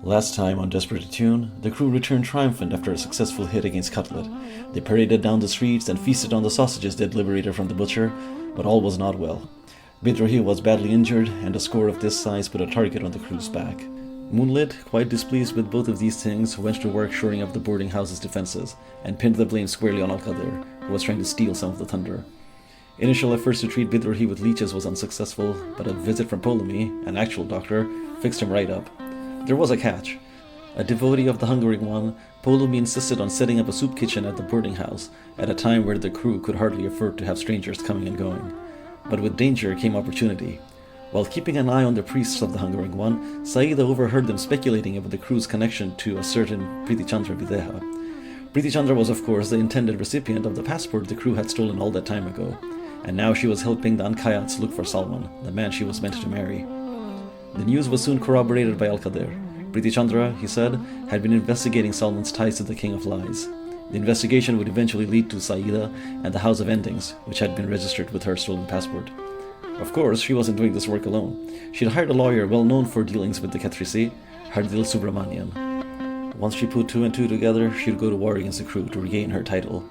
Last time on Desperate Attune, the crew returned triumphant after a successful hit against Cutlet. They paraded down the streets and feasted on the sausages they'd liberated from the butcher, but all was not well. Bidrohi was badly injured, and a score of this size put a target on the crew's back. Moonlit, quite displeased with both of these things, went to work shoring up the boarding house's defenses, and pinned the blame squarely on Al-Qadir, who was trying to steal some of the thunder. Initial efforts to treat Bidrohi with leeches was unsuccessful, but a visit from Ptolemy, an actual doctor, fixed him right up. There was a catch. A devotee of the Hungering One, Ptolemy insisted on setting up a soup kitchen at the boarding house, at a time where the crew could hardly afford to have strangers coming and going. But with danger came opportunity. While keeping an eye on the priests of the Hungering One, Saeeda overheard them speculating about the crew's connection to a certain Priti Chandra Videha. Priti Chandra was, of course, the intended recipient of the passport the crew had stolen all that time ago, and now she was helping the Ankayats look for Salman, the man she was meant to marry. The news was soon corroborated by Al-Qadir. Priti Chandra, he said, had been investigating Salman's ties to the King of Lies. The investigation would eventually lead to Saeeda and the House of Endings, which had been registered with her stolen passport. Of course, she wasn't doing this work alone. She'd hired a lawyer well known for dealings with the Khatrisi, Hardil Subramanyan. Once she put two and two together, she'd go to war against the crew to regain her title.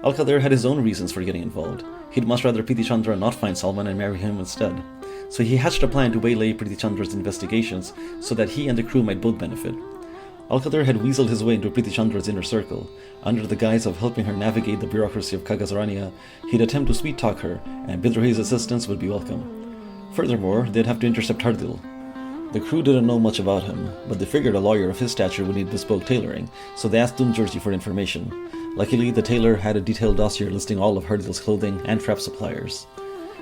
Al-Qadir had his own reasons for getting involved. He'd much rather Priti Chandra not find Salman and marry him instead. So he hatched a plan to waylay Priti Chandra's investigations so that he and the crew might both benefit. Al-Qadir had weaseled his way into Priti Chandra's inner circle. Under the guise of helping her navigate the bureaucracy of Kagazarania, he'd attempt to sweet-talk her, and Bidrohi's assistance would be welcome. Furthermore, they'd have to intercept Hardil. The crew didn't know much about him, but they figured a lawyer of his stature would need bespoke tailoring, so they asked Dumjurji for information. Luckily, the tailor had a detailed dossier listing all of Hardil's clothing and trap suppliers.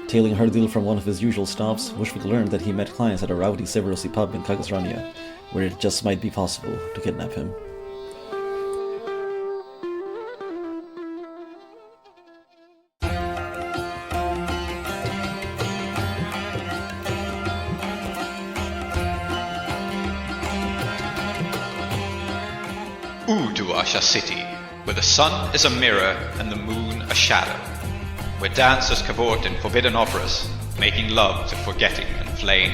Tailing Hardil from one of his usual stops, Mushfiq learned that he met clients at a rowdy Severosi pub in Kagazrania, where it just might be possible to kidnap him. Uduasha City, where the sun is a mirror and the moon a shadow, where dancers cavort in forbidden operas, making love to forgetting and flame,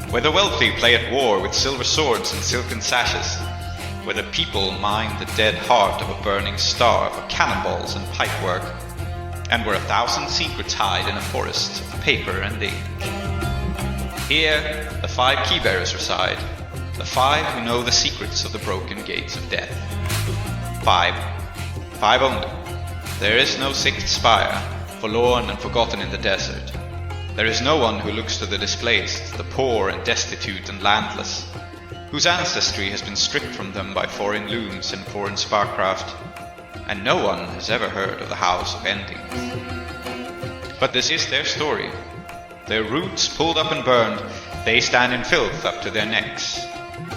where the wealthy play at war with silver swords and silken sashes, where the people mine the dead heart of a burning star for cannonballs and pipework, and where 1,000 secrets hide in a forest of paper and ink. Here, the 5 keybearers reside, the 5 who know the secrets of the broken gates of death. 5 only. There is no 6th spire, forlorn and forgotten in the desert. There is no one who looks to the displaced, the poor and destitute and landless, whose ancestry has been stripped from them by foreign looms and foreign sparkcraft, and no one has ever heard of the House of Endings. But this is their story. Their roots pulled up and burned, they stand in filth up to their necks,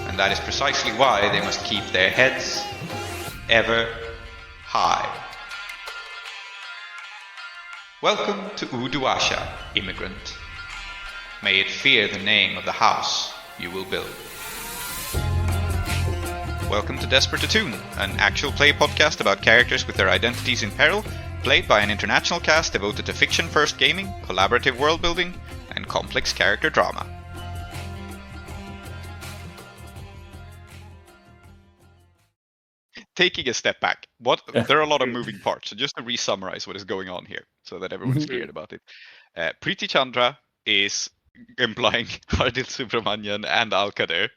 and that is precisely why they must keep their heads ever high. Welcome to Uduasha, immigrant. May it fear the name of the house you will build. Welcome to Desperate Attune, an actual play podcast about characters with their identities in peril, played by an international cast devoted to fiction-first gaming, collaborative world-building, and complex character drama. Taking a step back, there are a lot of moving parts, so just to re-summarize what is going on here, so that everyone is clear about it. Priti Chandra is implying Hardil Subramanyan and Al-Qadir,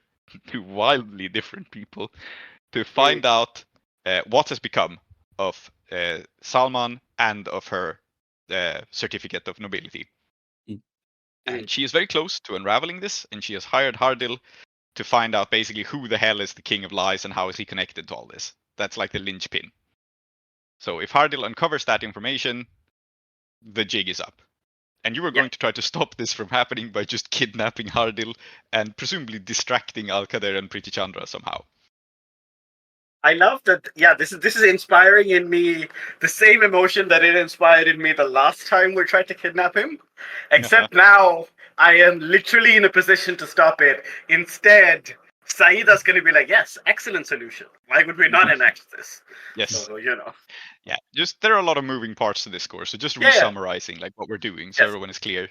two wildly different people, to find out what has become of Salman and of her certificate of nobility. And she is very close to unraveling this, and she has hired Hardil to find out basically who the hell is the King of Lies and how is he connected to all this. That's like the linchpin. So if Hardil uncovers that information, the jig is up. And you were going to try to stop this from happening by just kidnapping Hardil and presumably distracting Al-Qadir and Priti Chandra somehow. I love that. Yeah, this is inspiring in me the same emotion that it inspired in me the last time we tried to kidnap him. Except now I am literally in a position to stop it. Instead, Saeeda's going to be like, yes, excellent solution. Why would we not enact this? Yes. So, Yeah, just there are a lot of moving parts to this course. So just re-summarizing like what we're doing so everyone is clear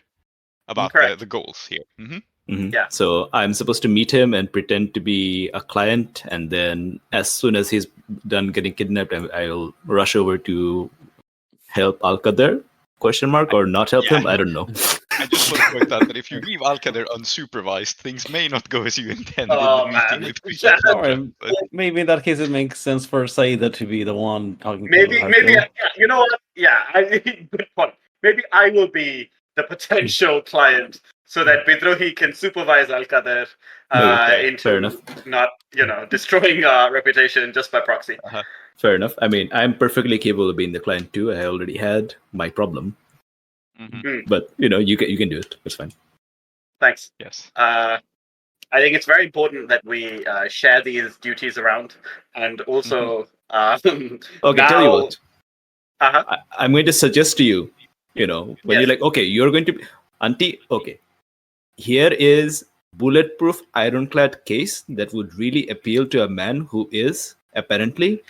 about the goals here. Mm-hmm. Mhm. Yeah. So I'm supposed to meet him and pretend to be a client, and then as soon as he's done getting kidnapped, I'll rush over to help Al-Qadr? Question mark, or not help him? I don't know. I just want to point out that if you leave Al-Qadr unsupervised, things may not go as you intended Oh, in the meeting man. with Princess Yeah. Chandra, Or but- maybe in that case it makes sense for Saeeda to be the one talking Maybe, to maybe, Hardil. yeah, you know what? Yeah, good point. Maybe I will be the potential client so that Bidrohi can supervise Al-Qadr Okay, into fair enough. not, destroying our reputation just by proxy. Fair enough. I mean, I'm perfectly capable of being the client too. I already had my problem, Mhm. but you can do it. It's fine. Thanks. Yes. I think it's very important that we share these duties around, and also Okay, now, tell you what. Uh-huh. I'm going to suggest to you, when Yes. you're like, okay, you're going to be, Auntie, okay, here is bulletproof ironclad case that would really appeal to a man who is apparently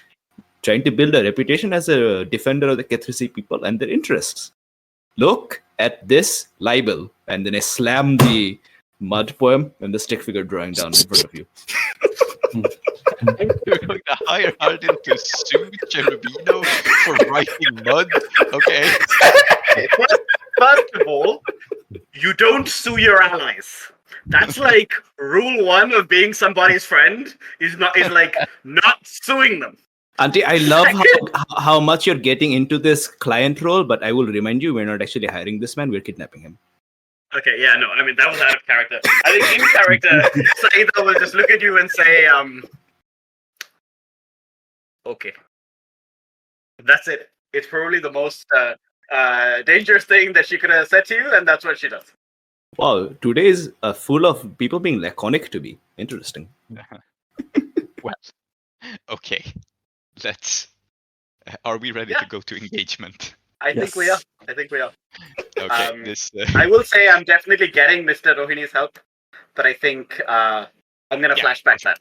trying to build a reputation as a defender of the Kethrisi people and their interests. Look at this libel. And then I slam the mud poem and the stick figure drawing down in front of you. You're going to hire Hardil to sue Cherubino for writing mud? Okay. First of all, you don't sue your allies. That's like rule one of being somebody's friend is not suing them. Auntie, I love how much you're getting into this client role, but I will remind you, we're not actually hiring this man, we're kidnapping him. Okay, yeah, no, I mean that was out of character. I think in character, Saeeda will just look at you and say, okay. That's it. It's probably the most dangerous thing that she could have said to you, and that's what she does. Wow, today is full of people being laconic to be. Interesting. Well, okay. Let's. Are we ready Yeah. to go to engagement? I think we are. Okay. I will say I'm definitely getting Mr. Rohini's help, but I think I'm going to flashback that.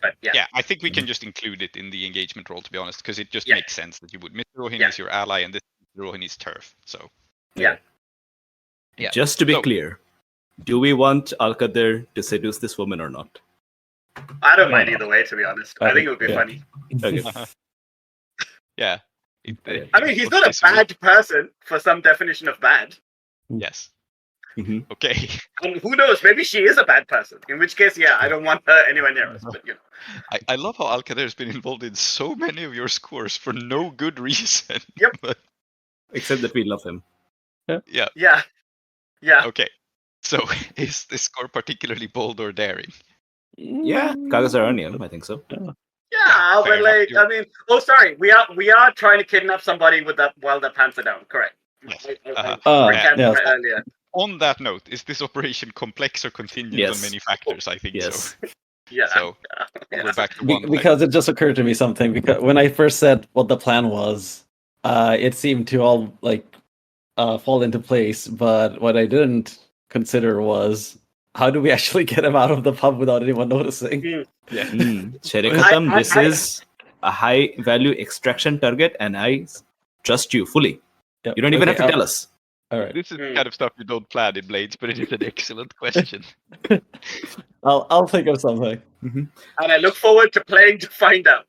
But yeah. I think we can just include it in the engagement role, to be honest, because it just Yeah. makes sense that you would. Mr. Rohini Yeah. is your ally, and this is Rohini's turf. So. Yeah. Yeah. Just to be So- clear, do we want Al-Qadr to seduce this woman or not? I don't mind either way, to be honest. I think it would be Yeah. funny. Okay. Yeah. I mean, he's not a bad person for some definition of bad. Yes. Mhm. Okay. And who knows? Maybe she is a bad person. In which case, yeah, I don't want her anywhere near us. But I love how Al-Qadr has been involved in so many of your scores for no good reason. Yep. But, Except that we love him. yeah. yeah. Okay. So, is this score particularly bold or daring? Yeah, Kagasaranian, I think so. Yeah, fair but enough. I mean, sorry, we are trying to kidnap somebody with that while their pants are down. Correct. Yes. I can't yes. earlier. On that note, is this operation complex or contingent Yes. on many factors? I think Yes. so. Yeah. So, yeah. we're back to one. Because it just occurred to me something. Because when I first said what the plan was, it seemed to all fall into place. But what I didn't consider was how do we actually get him out of the pub without anyone noticing? Sherikatam, this is a high value extraction target, and I trust you fully. Yep. You don't even Okay, have to tell us. All right, This is the kind of stuff you don't plan in Blades, but it is an excellent question. I'll think of something. And I look forward to playing to find out.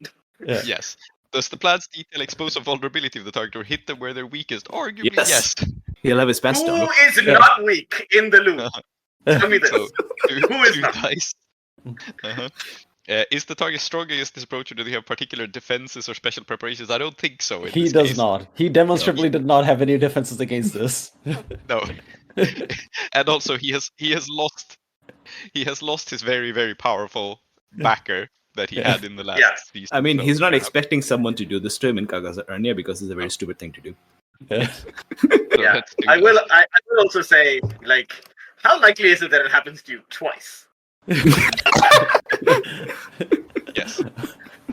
Yeah. Yes. Does the plan's detail expose a vulnerability of the target or hit them where they're weakest? Arguably, Yes. yes. He'll have his pants Who down. is not weak in the loop? Tell me this. So, two, Who is two not? dice. Uh-huh. Is the target strong against this approach, or do they have particular defenses or special preparations? I don't think so. He does not. He demonstrably did not have any defenses against this. No. And also, he has lost his very, very powerful backer that he had in the last Yeah. season. I mean, so, he's not yeah. expecting someone to do this to him in Kagasarania because it's a very stupid thing to do. Yeah. So Yeah. let's do I will. that. I will also say, how likely is it that it happens to you twice? Yes.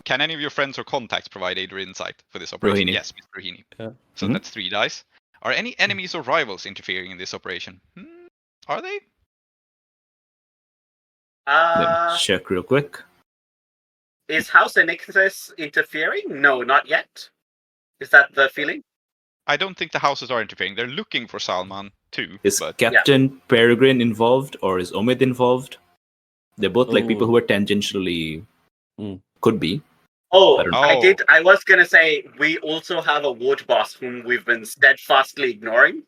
Can any of your friends or contacts provide aid or insight for this operation? Rohini. Yes, Mr. Rohini. Yeah. So Mhm. that's 3 dice. Are any enemies or rivals interfering in this operation? Are they? Let me check real quick. Is House Enixis interfering? No, not yet. Is that the feeling? I don't think the houses are interfering. They're looking for Salman, too. Is But Captain Peregrine involved, or is Omid involved? They're both like people who are tangentially could be. Oh, I don't I was gonna say we also have a ward boss whom we've been steadfastly ignoring.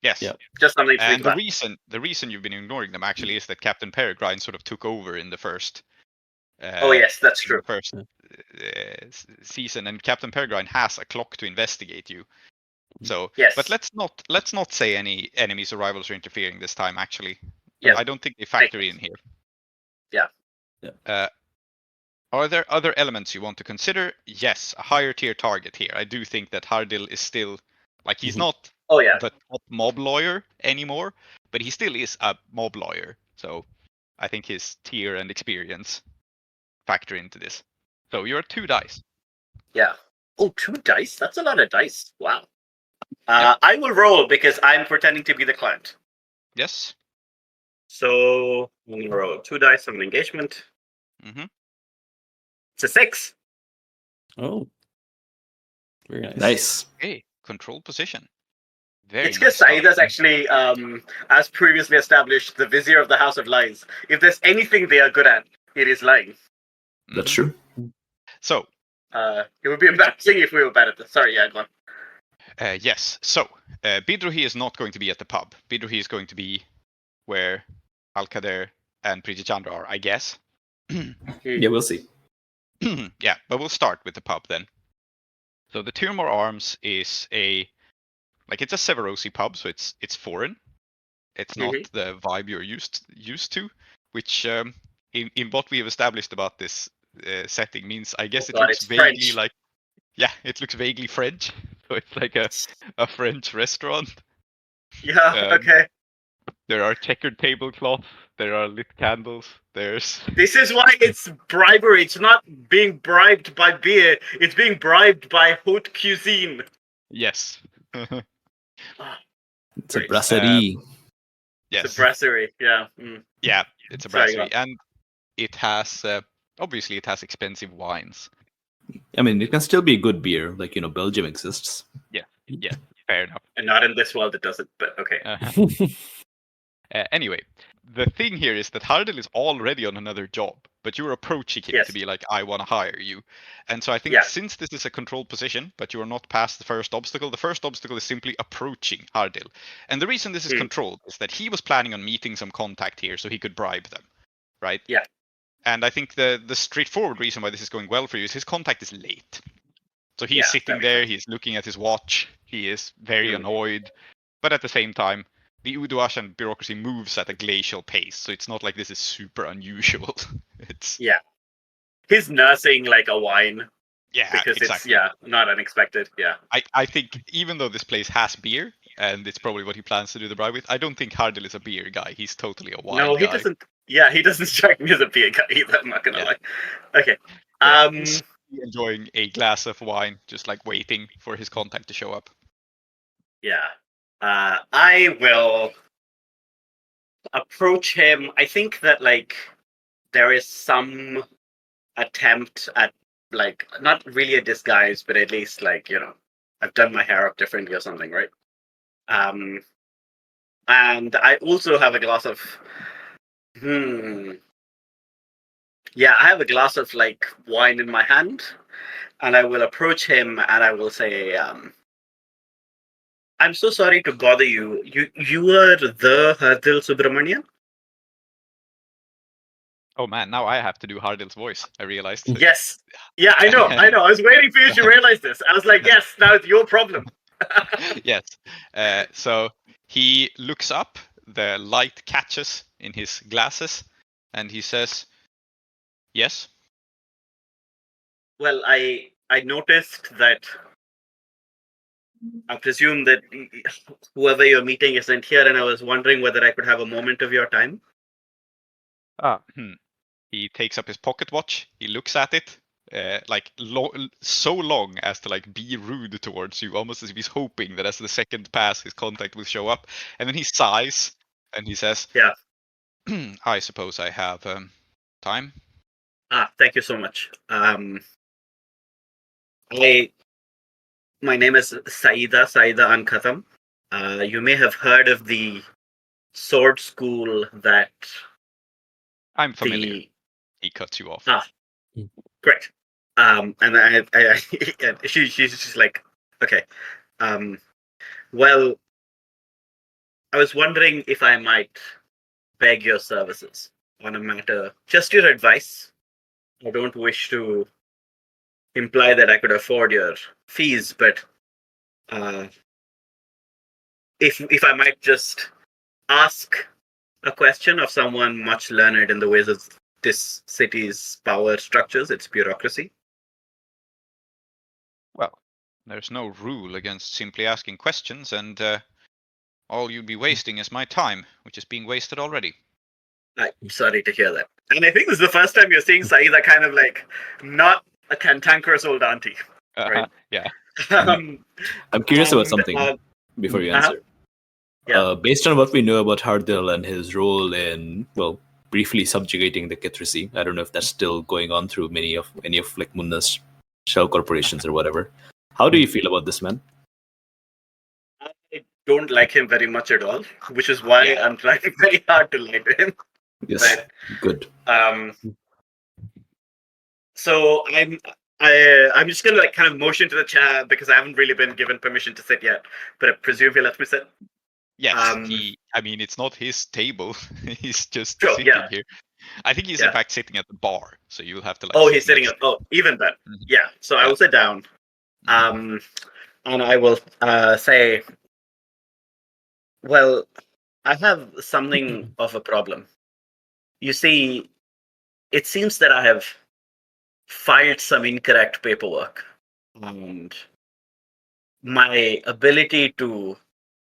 yes. Yeah. Just something to think And about. the reason you've been ignoring them actually is that Captain Peregrine sort of took over in the first. Oh yes, that's in true. the first season, and Captain Peregrine has a clock to investigate you. So, Yes. but let's not say any enemies or rivals are interfering this time. Actually, Yeah. I don't think they factor in here. Yeah. Are there other elements you want to consider? Yes, a higher tier target here. I do think that Hardil is still like he's not Oh yeah. the top mob lawyer anymore, but he still is a mob lawyer. So I think his tier and experience factor into this. So you're 2 dice. Yeah. Oh, 2 dice? That's a lot of dice. Wow. I will roll because I'm pretending to be the client. Yes. So I'm gonna roll 2 dice of an engagement. Mm-hmm. It's a 6. Oh. Very nice. Nice. Okay. Control position. Very It's because nice. Saeeda's actually, as previously established, the vizier of the House of Lies. If there's anything they are good at, it is lying. That's true. So, It would be embarrassing if we were bad at this. Sorry, yeah, go on. yes. So, Bidrohi is not going to be at the pub. Bidrohi is going to be where Al-Qadir and Priti Chandra are, I guess. Yeah, we'll see. Yeah, but we'll start with the pub then. So the Two More Arms is it's a Severosi pub, so it's foreign. It's not the vibe you're used to, which in what we have established about this setting means I guess it looks vaguely French. it looks vaguely French. So it's like a French restaurant. Yeah, okay. There are checkered tablecloths. There are lit candles. There's. This is why it's bribery. It's not being bribed by beer. It's being bribed by haute cuisine. Yes. It's a brasserie. Yes. It's a brasserie. Yeah. Mm. Yeah, it's a brasserie, and it has obviously it has expensive wines. I mean, it can still be good beer, like Belgium exists. Yeah, fair enough. And not in this world, it doesn't. But okay. Anyway, the thing here is that Hardil is already on another job, but you're approaching him to be like, I want to hire you. And so I think since this is a controlled position, but you are not past the first obstacle is simply approaching Hardil. And the reason this is controlled is that he was planning on meeting some contact here so he could bribe them, right? Yeah. And I think the straightforward reason why this is going well for you is his contact is late. So he's sitting there, he's looking at his watch, he is very annoyed, but at the same time, the Uduashan bureaucracy moves at a glacial pace, so it's not like this is super unusual. He's nursing like a wine. Yeah, because exactly. It's not unexpected. Yeah. I think even though this place has beer, and it's probably what he plans to do the bribe with, I don't think Hardil is a beer guy. He's totally a wine guy. No, he doesn't. Yeah, he doesn't strike me as a beer guy either. I'm not gonna lie. Okay. He's enjoying a glass of wine, just like waiting for his contact to show up. Yeah. I will approach him. I think that there is some attempt at not really a disguise, but at least I've done my hair up differently or something, right? And I also have a glass of yeah, I have a glass of wine in my hand, and I will approach him and I will say, I'm so sorry to bother you. You are the Hardil Subramanyan? Oh man, now I have to do Hardil's voice, I realized. Yes. Yeah, I know. I was waiting for you to realize this. I was like, yes, now it's your problem. Yes. So he looks up, the light catches in his glasses, and he says, yes? Well, I noticed that I presume that whoever you're meeting isn't here, and I was wondering whether I could have a moment of your time. He takes up his pocket watch, he looks at it, so long as to be rude towards you, almost as if he's hoping that as the second pass his contact will show up, and then he sighs and he says, yeah, I suppose I have time. Thank you so much. My name is Saeeda Ankhatam. You may have heard of the sword school that I'm familiar. the He cuts you off. Great. And I and she's just like, okay. Well, I was wondering if I might beg your services on a matter, just your advice. I don't wish to imply that I could afford your fees, but if I might just ask a question of someone much learned in the ways of this city's power structures, its bureaucracy. Well, there's no rule against simply asking questions, and all you'd be wasting is my time, which is being wasted already. I'm sorry to hear that. And I think this is the first time you're seeing Saeeda kind of like not a cantankerous old auntie. Right. Yeah. I'm curious about something before you answer. Yeah. Based on what we know about Hardil and his role in, well, briefly subjugating the Kithracy, I don't know if that's still going on through any of like Munna's shell corporations or whatever. How do you feel about this man? I don't like him very much at all, which is why I'm trying very hard to like him. Yes, Right. good. So I'm just gonna like kind of motion to the chair because I haven't really been given permission to sit yet, but I presume he lets me sit. Yes, I mean, it's not his table. He's just Sure, sitting yeah. here. I think he's in fact sitting at the bar, so you'll have to like. Oh, he's sitting up. Oh, even better. Mhm. Yeah. So I will sit down, and I will say, well, I have something of a problem. You see, it seems that I have filed some incorrect paperwork, and my ability to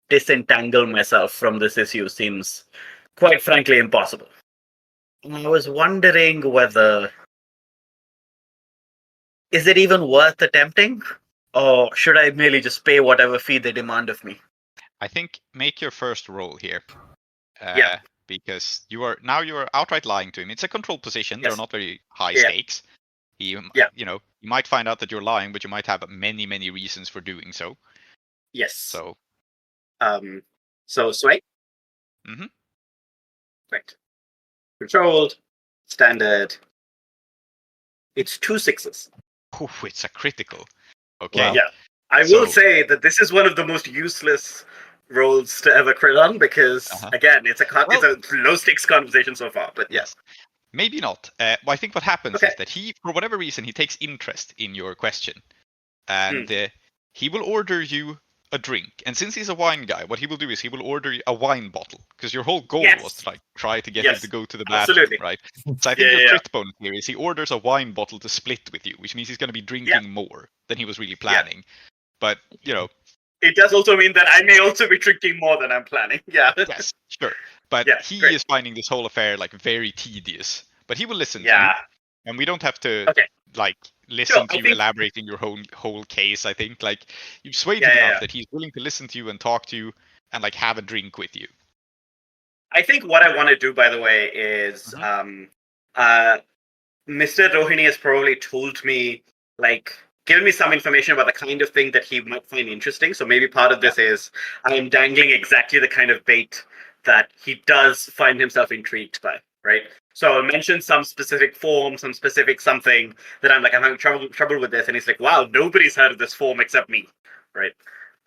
disentangle myself from this issue seems, quite frankly, impossible. And I was wondering whether is it even worth attempting, or should I merely just pay whatever fee they demand of me? I think make your first roll here. Yeah. Because you are outright lying to him. It's a controlled position. Yes. They're not very high Yeah. stakes. You Yeah. might find out that you're lying, but you might have many, many reasons for doing so. Yes. So. So sway. Mhm. Right. Controlled. Standard. It's 2 6s. Oh, it's a critical. Okay. Wow. Yeah. I will say that this is one of the most useless rolls to ever crit on because again, it's a low stakes conversation so far. But yes. Maybe not. Well, I think what happens Okay. is that he, for whatever reason, he takes interest in your question, and he will order you a drink. And since he's a wine guy, what he will do is he will order you a wine bottle because your whole goal was to like try to get him to go to the bathroom, Absolutely. right? So I think your crit bonus here is he orders a wine bottle to split with you, which means he's going to be drinking more than he was really planning. But it does also mean that I may also be drinking more than I'm planning. Yeah. Yes, sure. But he is finding this whole affair like very tedious. But he will listen to you, and we don't have to like listen to you elaborating your whole case. I think like you've swayed him enough that he's willing to listen to you and talk to you and like have a drink with you. I think what I want to do, by the way, is Mr. Rohini has probably told me, like, given me some information about the kind of thing that he might find interesting. So maybe part of this is I'm dangling exactly the kind of bait that he does find himself intrigued by, right? So I'll mention some specific form, some specific something that I'm having trouble with this, and he's like, wow, nobody's heard of this form except me, right?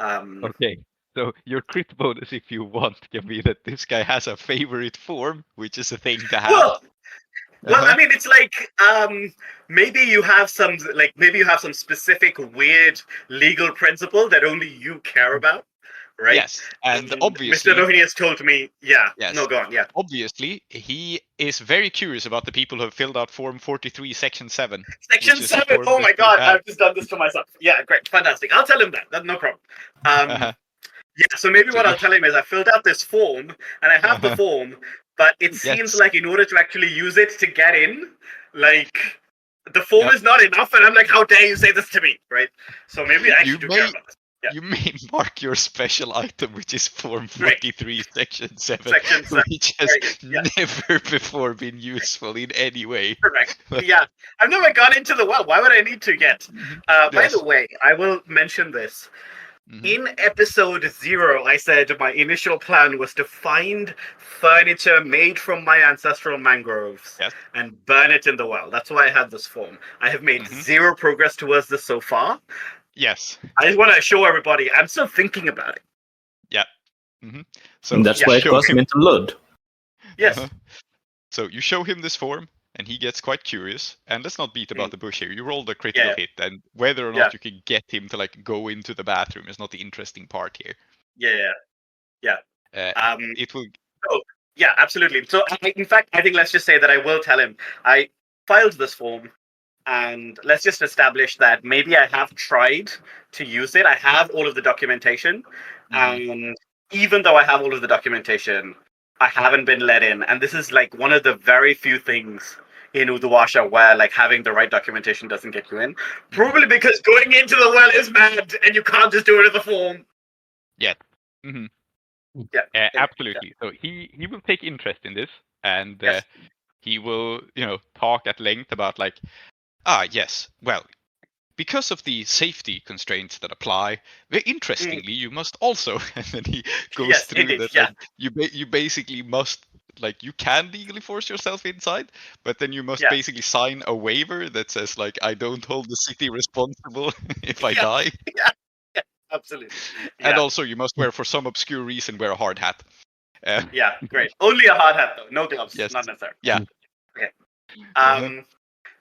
Okay. So your crit bonus, if you want, can be that this guy has a favorite form, which is a thing to have. Well, I mean, it's like maybe you have some specific weird legal principle that only you care about, right? Yes, and obviously, Mr. Rohini has told me, Yes. No, go on, Obviously, he is very curious about the people who have filled out Form 43, Section 7. Section 7. Oh my God, I've just done this to myself. Yeah, great, fantastic. I'll tell him that. That's no problem. Yeah, so maybe what I'll tell him is I filled out this form and I have the form, but it seems like in order to actually use it to get in, like the form is not enough, and I'm like, how dare you say this to me, right? So maybe I should do care about this. Yeah. You may mark your special item, which is Form 43, Section 7, which has never before been useful in any way. Correct. Yeah, I've never gone into the well. Why would I need to yet? By the way, I will mention this. In episode 0, I said my initial plan was to find furniture made from my ancestral mangroves and burn it in the well. That's why I had this form. I have made 0 progress towards this so far. Yes. I just want to show everybody I'm still thinking about it. Yeah. So and that's why it costs mental load. Yes. So you show him this form, and he gets quite curious. And let's not beat about the bush here. You rolled a critical hit, and whether or not you can get him to like go into the bathroom is not the interesting part here. Yeah. It will. Oh, yeah, absolutely. So, in fact, I think let's just say that I will tell him I filed this form, and let's just establish that maybe I have tried to use it. I have all of the documentation, and even though I have all of the documentation, I haven't been let in. And this is like one of the very few things in Uduwasha where like having the right documentation doesn't get you in. Probably because going into the well is mad, and you can't just do it in the form. Yeah. Yeah. Absolutely. So he will take interest in this, and he will talk at length about like, yes, well, because of the safety constraints that apply, very interestingly, you must also, and then he goes through that. Like, you basically must, like, you can legally force yourself inside, but then you must basically sign a waiver that says like, I don't hold the city responsible if I die. Yeah, absolutely. And also, you must wear, for some obscure reason, wear a hard hat. Yeah, great. Only a hard hat though, no gloves. Yes. Not necessary. Yeah. Okay.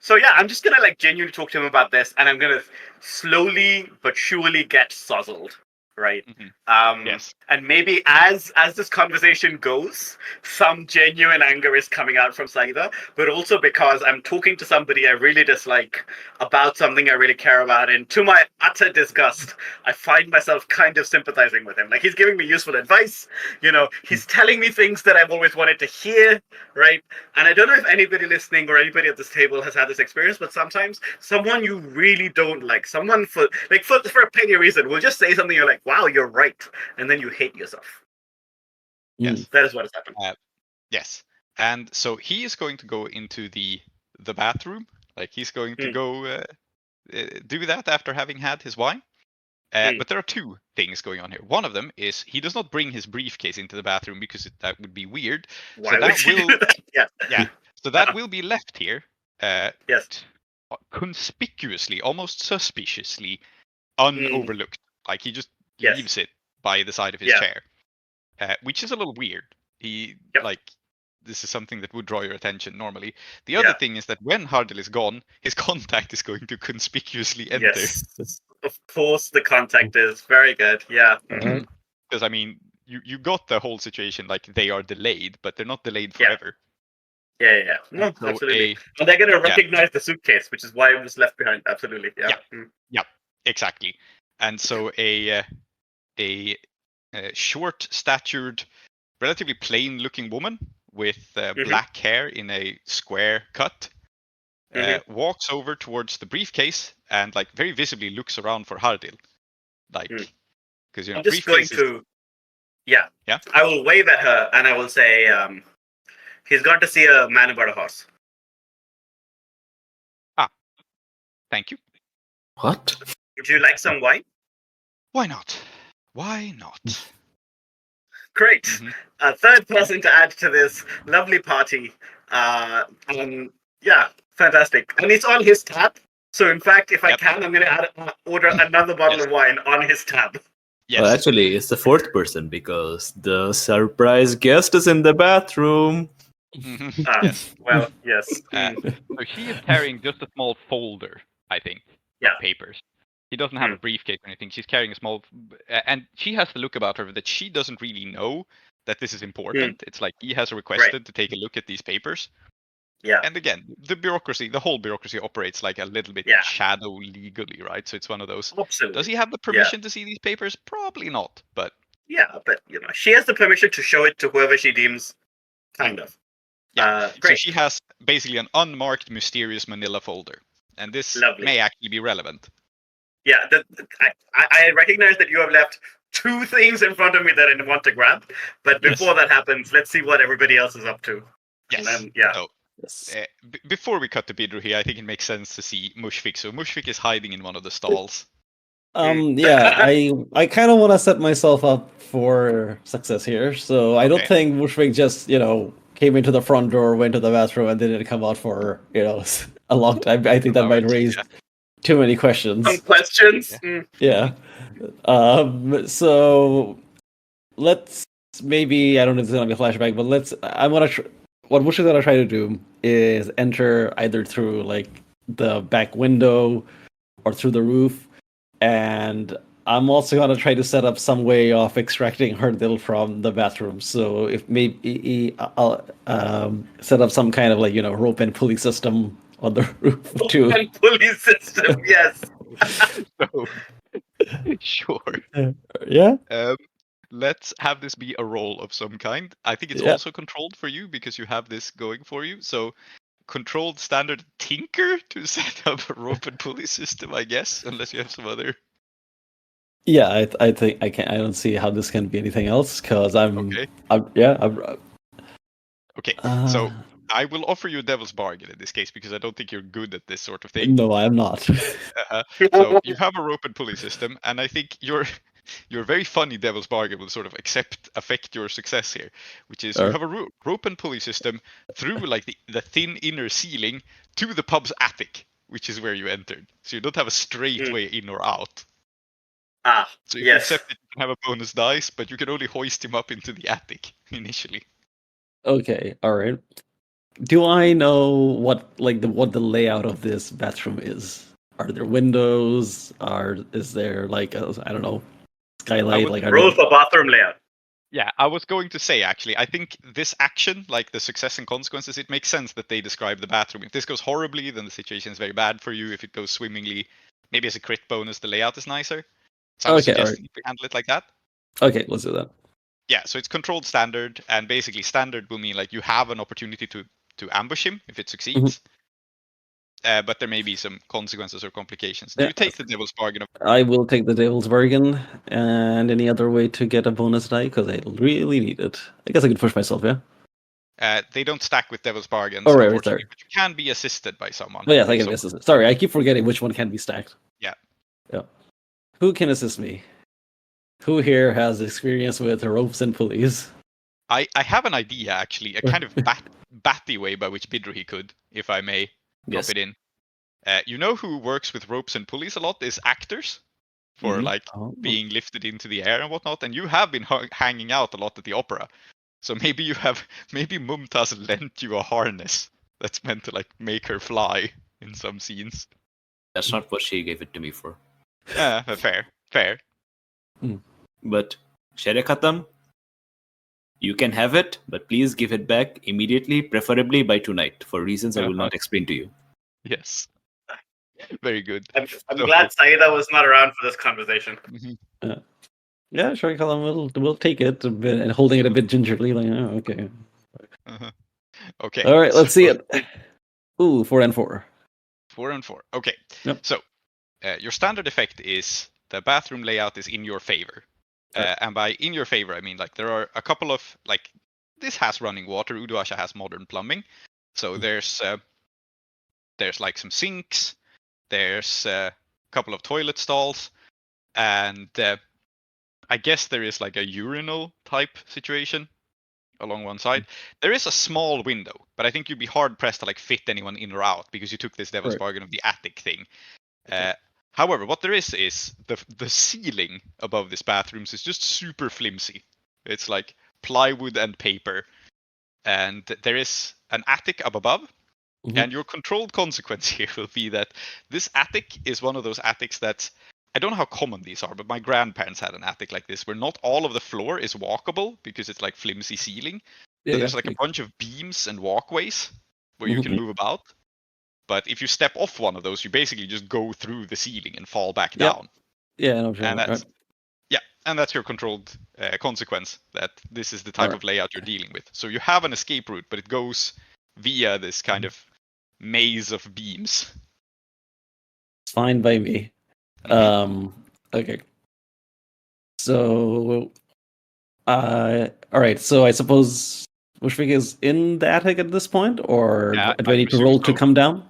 So yeah, I'm just gonna like genuinely talk to him about this, and I'm gonna slowly but surely get sozzled, right? Yes. And maybe as this conversation goes, some genuine anger is coming out from Saeeda, but also because I'm talking to somebody I really dislike about something I really care about, and to my utter disgust, I find myself kind of sympathizing with him. Like, he's giving me useful advice, he's telling me things that I've always wanted to hear, right? And I don't know if anybody listening or anybody at this table has had this experience, but sometimes someone you really don't like, someone for a petty reason, will just say something you're like, wow, you're right, and then you hate yourself. Yes, that is what has happened. Yes, and so he is going to go into the bathroom. Like, he's going to go do that after having had his wine. But there are 2 things going on here. One of them is he does not bring his briefcase into the bathroom because that would be weird. Why would you do that? Yeah. So that will be left here. Yes. Conspicuously, almost suspiciously, unoverlooked. Like, he just leaves it by the side of his chair, which is a little weird. This is something that would draw your attention normally. The other thing is that when Hardil is gone, his contact is going to conspicuously enter. Yes, of course the contact is. Very good, yeah. Because, I mean, you got the whole situation, like, they are delayed, but they're not delayed forever. Yeah. No, So absolutely. And they're going to recognize the suitcase, which is why it was left behind. Absolutely, Yeah, exactly. And so a short-statured, relatively plain-looking woman with black hair in a square cut walks over towards the briefcase and, like, very visibly looks around for Hardil. Like, because I'm just going to, I will wave at her and I will say, he's gone to see a man about a horse. Thank you. What? Would you like some wine? Why not? Why not? Great. A third person to add to this lovely party. Fantastic. And it's on his tab. So in fact, if I can, I'm going to order another bottle of wine on his tab. Yes. Well, actually, it's the 4th person because the surprise guest is in the bathroom. Yes. Well, yes. So she is carrying just a small folder, I think, of papers. He doesn't have a briefcase or anything. She's carrying a small... and she has the look about her that she doesn't really know that this is important. It's like he has requested to take a look at these papers. Yeah. And again, the whole bureaucracy operates like a little bit shadow legally, right? So it's one of those... Absolutely. Does he have the permission to see these papers? Probably not, but... Yeah, but, she has the permission to show it to whoever she deems, kind of. Yeah, great. So she has basically an unmarked mysterious manila folder. And this may actually be relevant. Yeah, I recognize that you have left 2 things in front of me that I want to grab. But before that happens, let's see what everybody else is up to. Yes. And then, So, before we cut to Bidrohi, I think it makes sense to see Mushfik. So Mushfik is hiding in one of the stalls. Yeah, I kind of want to set myself up for success here, so I don't Okay. think Wushvik just, came into the front door, went to the bathroom, and didn't come out for, a long time. I think that might raise too many questions. Some questions. Yeah. So let's maybe, I don't know if it's gonna be a flashback, but what Wushvik's gonna try to do is enter either through like the back window or through the roof. And I'm also gonna try to set up some way of extracting Hardil from the bathroom. So if maybe I'll set up some kind of like rope and pulley system on the roof too. And pulley system, yes. So, sure. Yeah. Let's have this be a role of some kind. I think it's Yeah. also controlled for you because you have this going for you. So controlled standard tinker to set up a rope and pulley system, I guess, unless you have some other. Yeah, I think I don't see how this can be anything else because Okay. Okay. So I will offer you a devil's bargain in this case because I don't think you're good at this sort of thing. No, I am not. So you have a rope and pulley system, and I think your very funny devil's bargain will sort of affect your success here, which is you have a rope and pulley system through like the thin inner ceiling to the pub's attic, which is where you entered. So you don't have a straight way in or out. So if you accept it, you can have a bonus dice, but you can only hoist him up into the attic initially. Okay, all right. Do I know what the layout of this bathroom is? Are there windows? Is there like I don't know, skylight? Roll for bathroom layout. Yeah, I was going to say actually, I think this action, like the success and consequences, it makes sense that they describe the bathroom. If this goes horribly, then the situation is very bad for you. If it goes swimmingly, maybe as a crit bonus, the layout is nicer. So I was suggesting we handle it like that. Okay, let's do that. Yeah, so it's controlled standard, and basically standard will mean like you have an opportunity to ambush him if it succeeds. But there may be some consequences or complications. Do you take the devil's bargain? I will take the devil's bargain, and any other way to get a bonus die because I really need it. I guess I could push myself, yeah. They don't stack with devil's bargains, right, unfortunately, but you can be assisted by someone. Oh yes, I can be assisted. Sorry, I keep forgetting which one can be stacked. Yeah. Who can assist me? Who here has experience with ropes and pulleys? I have an idea, actually, a kind of batty way by which Bidrohi could, if I may drop it in. You know who works with ropes and pulleys a lot is actors for being lifted into the air and whatnot, and you have been hanging out a lot at the opera. So maybe Mumtaz lent you a harness that's meant to like make her fly in some scenes. That's not what she gave it to me for. Fair. But Shere Khatam, you can have it, but please give it back immediately, preferably by tonight, for reasons I will not explain to you. Yes. Very good. I'm glad Saeeda was not around for this conversation. Yeah, Shere Khatam will take it and holding it a bit gingerly, like, oh, okay. Okay. All right, let's see it. Ooh, 4 and 4. 4 and 4. Okay. Yep. So, your standard effect is the bathroom layout is in your favor. And by in your favor, I mean like there are a couple of like this has running water. Uduasha has modern plumbing. So there's like some sinks. There's a couple of toilet stalls, and I guess there is like a urinal type situation along one side. There is a small window, but I think you'd be hard pressed to like fit anyone in or out because you took this devil's bargain of the attic thing. However, what there is the ceiling above this bathroom is just super flimsy. It's like plywood and paper, and there is an attic up above. And your controlled consequence here will be that this attic is one of those attics that I don't know how common these are, but my grandparents had an attic like this where not all of the floor is walkable because it's like flimsy ceiling. So there's like a bunch of beams and walkways where you can move about. But if you step off one of those, you basically just go through the ceiling and fall back down. Yeah, no, sure. And that's and that's your controlled consequence. That this is the type of layout you're dealing with. So you have an escape route, but it goes via this kind of maze of beams. It's fine by me. Okay. So, all right. So I suppose Wushvik is in the attic at this point, or do I need to roll to come down?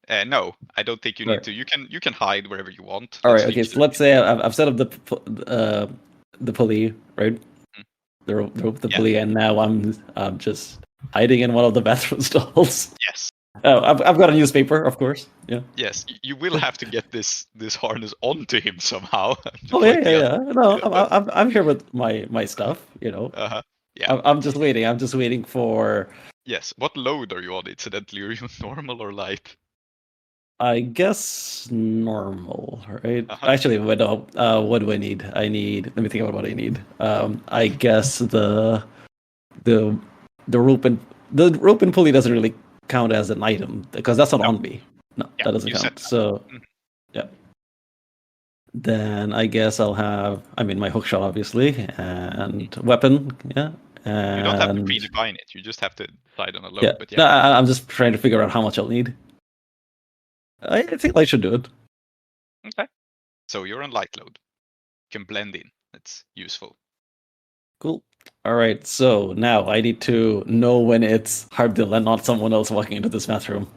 No, I don't think you need Alright. to. You can hide wherever you want. All Let's right. Okay. leave So let's say I've set up the pulley, right? The Yeah. pulley, and now I'm just hiding in one of the bathroom stalls. Yes. Oh, I've got a newspaper, of course. Yeah. Yes, you will have to get this harness onto him somehow. Oh yeah. No, I'm here with my stuff. Uh-huh. Yeah. I'm just waiting. I'm just waiting for. Yes. What load are you on, incidentally? Are you normal or light? I guess normal, right? Uh-huh. Actually, wait, no. What do I need? Let me think about what I need. I guess the rope and pulley doesn't really count as an item because that's not No. on me. No, Yeah, that doesn't you count. said that. So, Mhm. yeah. Then I guess I'll have. I mean, my hookshot, obviously, and weapon. Yeah. And You don't have to predefine it. You just have to decide on a load. yeah. But No, yeah. I'm just trying to figure out how much I'll need. I think I should do it. Okay. So you're on light load. You can blend in. That's useful. Cool. All right. So now I need to know when it's Hardil and not someone else walking into this bathroom.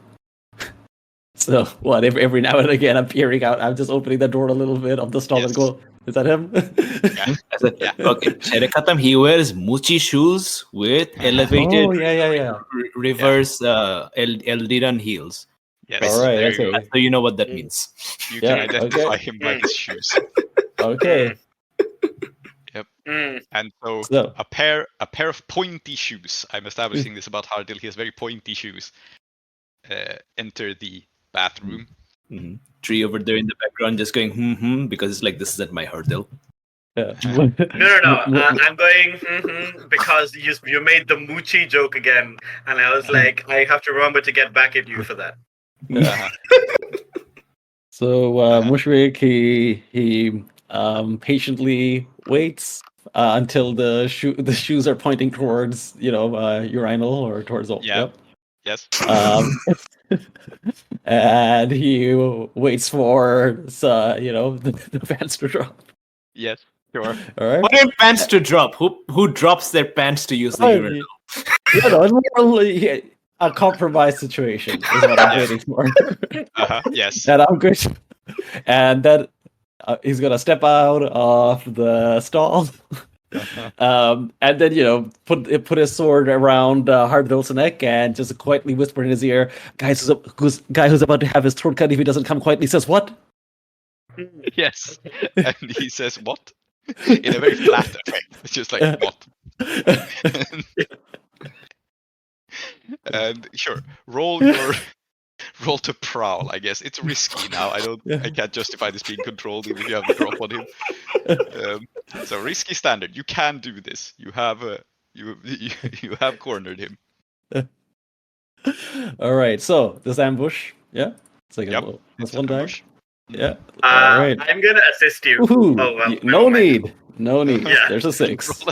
So what? Every now and again, I'm peering out. I'm just opening the door a little bit of the stall and Yes. go, "Is that him?" Yeah. I said, Yeah. okay, Cherekatam, he wears Muchi shoes with elevated Oh yeah. reverse Eldiran heels. Yes. All right. There you go. Okay. So you know what that Mm. means. You Yeah, can identify okay. him by his shoes. Okay. And so So a pair of pointy shoes. I'm establishing this about Hardil. He has very pointy shoes. Enter the bathroom. Mm-hmm. Tree over there in the background just going, because it's like, this is at my Hardil. yeah. No. I'm going because you made the Moochie joke again, and I was like, I have to remember to get back at you for that. Uh-huh. So Mushrik, he patiently waits until the shoes are pointing towards urinal or towards the Yeah. Yep. Yes. And he waits for the pants to drop. Yes. Sure. All right. What in pants to drop? Who drops their pants to use the urinal? It's more like a compromise situation is what I'm waiting for. Yes. And I'm good. And then he's gonna step out of the stall. And then put his sword around Hardil's neck and just quietly whisper in his ear, guy who's about to have his throat cut if he doesn't come quietly says what? Yes. And he says what? In a very flat effect. It's just like what? And sure, roll to prowl. I guess it's risky now. I can't justify this being controlled even if you have the drop on him. So risky standard. You can do this. You have you have cornered him. All right. So this ambush, yeah, it's like Yep. this one time. Ambush. Yeah. All right. I'm gonna assist you. Woohoo. Oh, well, No never mind. need. No need. Yeah. There's a 6.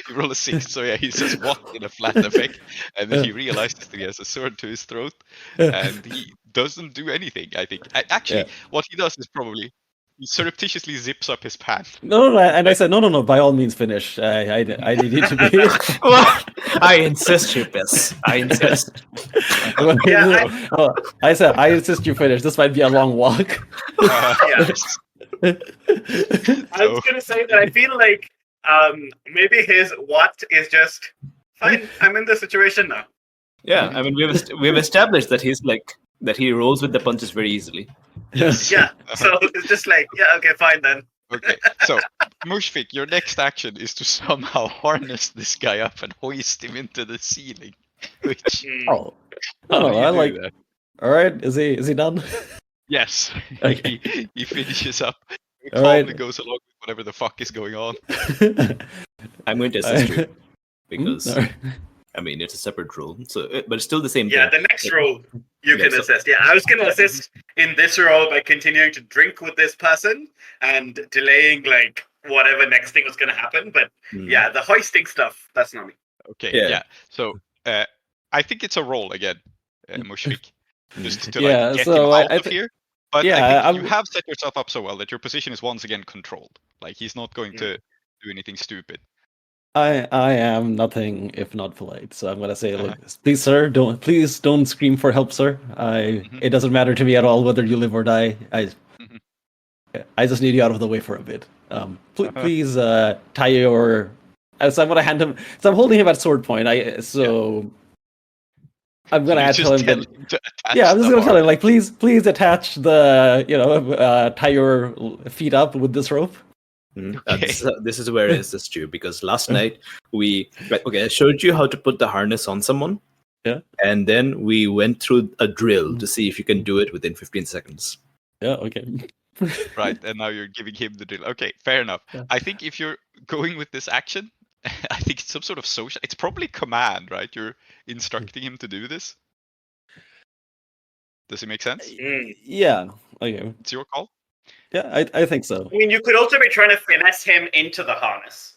You roll a 6. So yeah, he says what in a flat effect, and then he realizes that he has a sword to his throat, and he doesn't do anything. I think. Actually, what he does is probably he surreptitiously zips up his pants. No. And I said, no. By all means, finish. I need you to be. I insist, Chipus. I insist. I said, I insist you finish. This might be a long walk. Yeah. I was gonna say that I feel like maybe his what is just fine. I'm in this situation now. Yeah, I mean we've established that he's like that he rolls with the punches very easily. Yes. Yeah. So it's just like, yeah, okay, fine then. Okay. So Mushfik, your next action is to somehow harness this guy up and hoist him into the ceiling. Which Oh, how do you I do like. that? All right, is he done? Yes. Okay. He finishes up. He All calmly right. goes along with whatever the fuck is going on. I'm going to assist you because All right. I mean it's a separate role, so but it's still the same Yeah, thing. the next role you Yeah, can so- assist. Yeah, I was gonna assist in this role by continuing to drink with this person and delaying like whatever next thing was gonna happen. But yeah, the hoisting stuff, that's not me. Okay. Yeah. Yeah. So I think it's a roll again, Mushfik. Just to Yeah, like get so him out I of thi- here. But yeah, I think you I'm- have set yourself up so well that your position is once again controlled. Like he's not going to do anything stupid. I am nothing if not polite, so I'm gonna say, look, please, sir, please don't scream for help, sir. It doesn't matter to me at all whether you live or die. I just need you out of the way for a bit. Please tie your. So I'm gonna hand him. So I'm holding him at sword point. I'm gonna tell him that. Yeah, I'm just gonna tell him, like, please attach the tie your feet up with this rope. This is where it's this too, because last night I showed you how to put the harness on someone. Yeah. And then we went through a drill to see if you can do it within 15 seconds. Yeah, okay. Right, and now you're giving him the drill. Okay, fair enough. Yeah. I think if you're going with this action, I think it's some sort of social. It's probably command, right? You're instructing him to do this. Does it make sense? Yeah. Okay. It's your call. Yeah, I think so. I mean, you could also be trying to finesse him into the harness.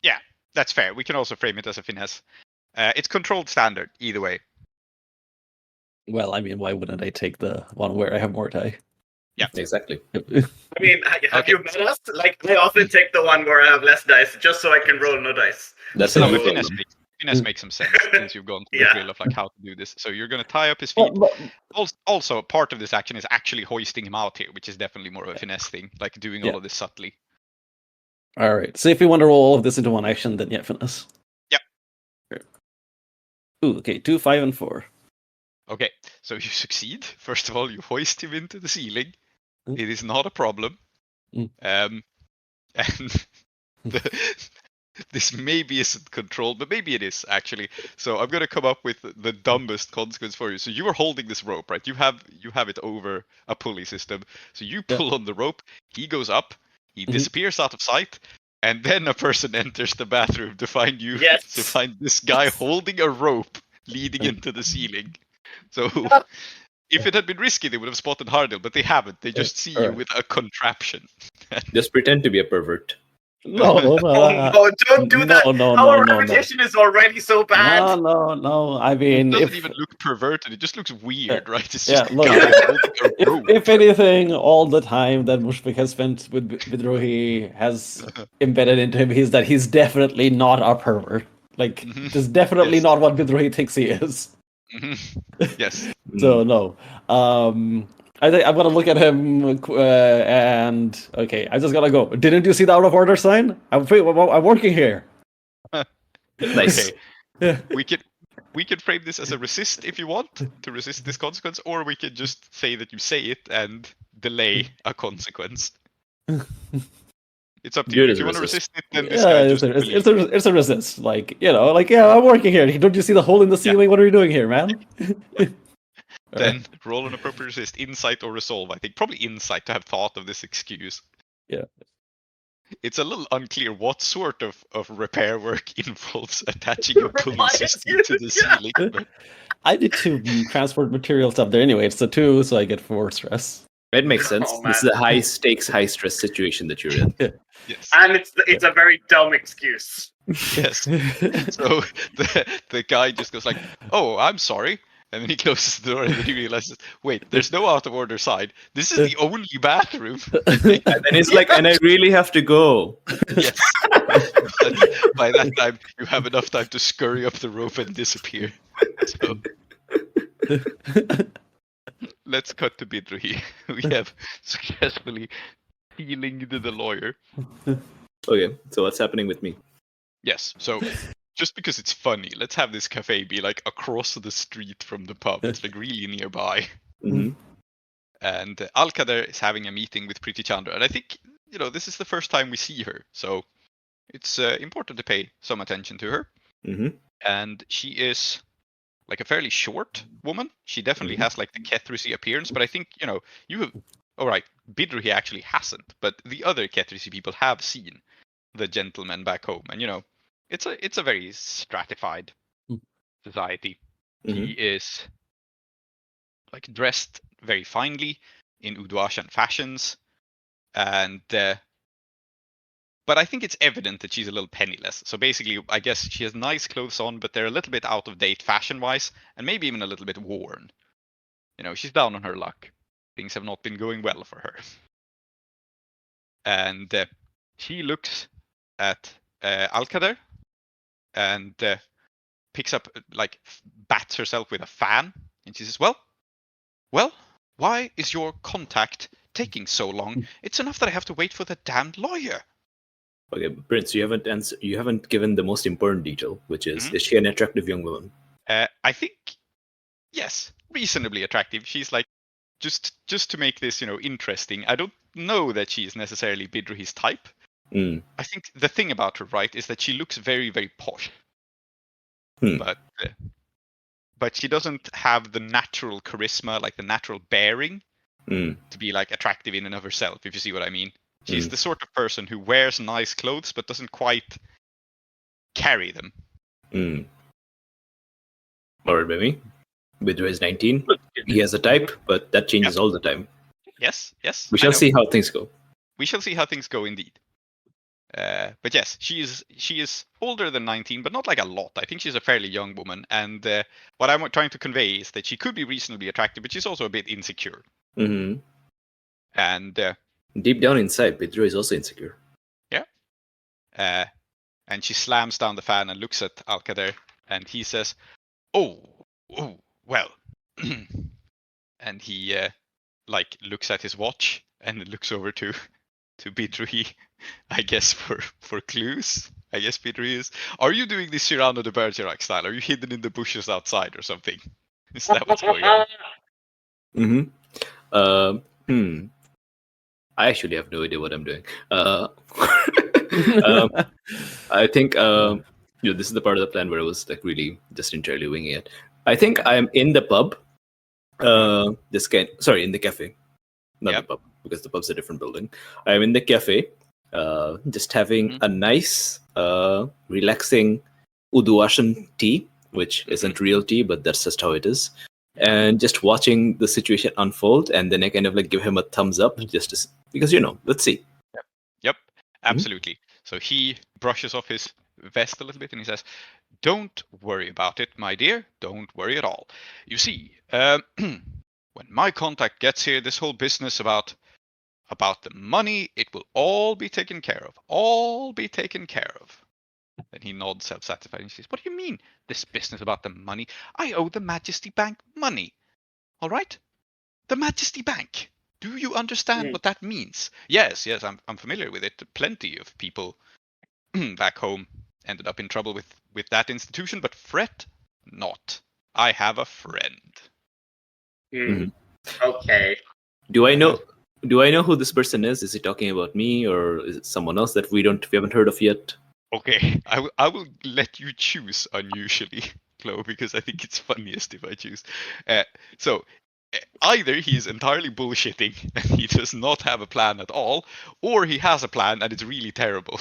Yeah, that's fair. We can also frame it as a finesse. It's controlled standard, either way. Well, I mean, why wouldn't I take the one where I have more die? Yeah, exactly. I mean, have you met us? Like, I often take the one where I have less dice, just so I can roll no dice. That's no, it. but finesse makes some sense since you've gone through the drill of like how to do this. So you're going to tie up his feet. Also, part of this action is actually hoisting him out here, which is definitely more of a finesse thing, like doing all of this subtly. All right. So if we want to roll all of this into one action, then yeah, finesse. Yep. Ooh, okay. 2, 5, and 4. Okay, so you succeed. First of all, you hoist him into the ceiling. It is not a problem. And this maybe isn't controlled, but maybe it is actually. So I'm gonna come up with the dumbest consequence for you. So you are holding this rope, right? You have it over a pulley system. So you pull on the rope. He goes up. He disappears out of sight. And then a person enters the bathroom to find you. Yes. To find this guy holding a rope leading into the ceiling. So if it had been risky, they would have spotted Hardil, but they haven't. They just see you with a contraption. Just pretend to be a pervert. No, don't do that. Our reputation is already so bad. No. I mean, it doesn't even look perverted. It just looks weird, right? It's just if anything, all the time that Mushfiq has spent with Bidrohi has embedded into him is that he's definitely not a pervert. Like, this is definitely not what Bidrohi thinks he is. Yes. So no. I think I'm gonna look at him and okay, I just gotta go. Didn't you see the out of order sign? I'm working here. Nice. Yeah. We could frame this as a resist if you want to resist this consequence, or we could just say that you say it and delay a consequence. It's up to you. If you want to resist it, then this guy just it's a resist. Like, I'm working here. Don't you see the hole in the ceiling? What are you doing here, man? Then roll an appropriate resist, insight or resolve. I think probably insight to have thought of this excuse. Yeah. It's a little unclear what sort of repair work involves attaching a pulley system to the ceiling. But... I need to transport materials up there anyway. It's a 2, so I get 4 stress. It makes sense. This is a high stakes, high stress situation that you're in. Yes. And it's a very dumb excuse. Yes. So the guy just goes like, "Oh, I'm sorry." And then he closes the door and then he realizes, wait, there's no out of order side. This is the only bathroom. And then he's like, and I really have to go. Yes. By that time, you have enough time to scurry up the rope and disappear. So, let's cut to Bidrohi. We have successfully healinged the lawyer. Okay, so what's happening with me? Yes, so... just because it's funny, let's have this cafe be like across the street from the pub. It's like really nearby. Mm-hmm. And Alkader is having a meeting with Pretty Chandra. And I think, this is the first time we see her. So it's important to pay some attention to her. Mm-hmm. And she is like a fairly short woman. She definitely has like the Kethrisi appearance. But I think, you have... All right, Bidrohi actually hasn't. But the other Kethrisi people have seen the gentleman back home. And, it's a very stratified society. Mm-hmm. He is like dressed very finely in Uduashan fashions, and but I think it's evident that she's a little penniless. So basically, I guess she has nice clothes on, but they're a little bit out of date fashion-wise, and maybe even a little bit worn. She's down on her luck. Things have not been going well for her, and she looks at Alkader. and picks up, bats herself with a fan, and she says, well, why is your contact taking so long? It's enough that I have to wait for the damned lawyer. Okay, Prince, you haven't given the most important detail, which is she an attractive young woman? I think, yes, reasonably attractive. She's like, just to make this, interesting, I don't know that she's necessarily Bidrohi's type. I think the thing about her, right, is that she looks very, very posh. But she doesn't have the natural charisma, like the natural bearing, to be like attractive in and of herself, if you see what I mean. She's the sort of person who wears nice clothes but doesn't quite carry them. Or maybe Bidrohi is 19. He has a type, but that changes all the time. Yes. We shall see how things go. We shall see how things go indeed. But yes, she is older than 19, but not like a lot. I think she's a fairly young woman, and what I'm trying to convey is that she could be reasonably attractive, but she's also a bit insecure. And deep down inside, Bidrohi is also insecure. Yeah. And she slams down the fan and looks at Alkader, and he says, "Oh, well," and he looks at his watch and looks over to Bidrohi, I guess for clues. I guess Bidrohi is. Are you doing this Cyrano de Bergerac style? Are you hidden in the bushes outside or something? Is that what's going on? I actually have no idea what I'm doing. I think this is the part of the plan where I was like really just entirely winging it. I think I'm in the pub. In the cafe, not the pub, because the pub's a different building. I'm in the cafe, just having a nice, relaxing Uduashan tea, which isn't real tea, but that's just how it is. And just watching the situation unfold, and then I kind of like give him a thumbs up, because let's see. Yep, absolutely. So he brushes off his vest a little bit, and he says, "Don't worry about it, my dear. Don't worry at all. You see, when my contact gets here, this whole business about the money, it will all be taken care of. All be taken care of." Then he nods self-satisfied and says, "What do you mean, this business about the money? I owe the Majesty Bank money. All right? The Majesty Bank. Do you understand what that means?" Yes, I'm familiar with it. Plenty of people back home ended up in trouble with that institution, but fret not. I have a friend. Okay. Do I know who this person is? Is he talking about me, or is it someone else that we haven't heard of yet? Okay, I will let you choose unusually, Klow, because I think it's funniest if I choose. So either he is entirely bullshitting and he does not have a plan at all, or he has a plan and it's really terrible.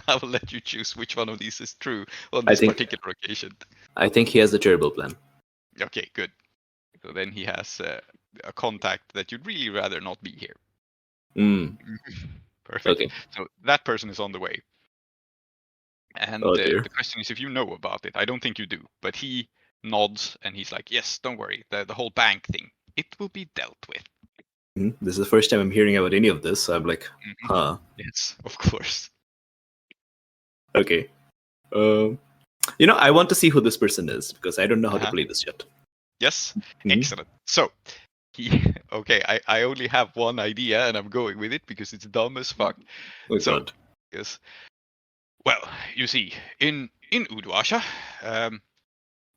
I will let you choose which one of these is true on this particular occasion. I think he has a terrible plan. Okay, good. So then he has a contact that you'd really rather not be here. Perfect. Okay. So that person is on the way. And the question is if you know about it. I don't think you do, but he nods and he's like, "Yes, don't worry. The whole bank thing, it will be dealt with." This is the first time I'm hearing about any of this, so I'm like, huh. Yes, of course. Okay. I want to see who this person is, because I don't know how to play this yet. Yes, excellent. So, I only have one idea, and I'm going with it because it's dumb as fuck. God. Yes. Well, you see, in Uduasha,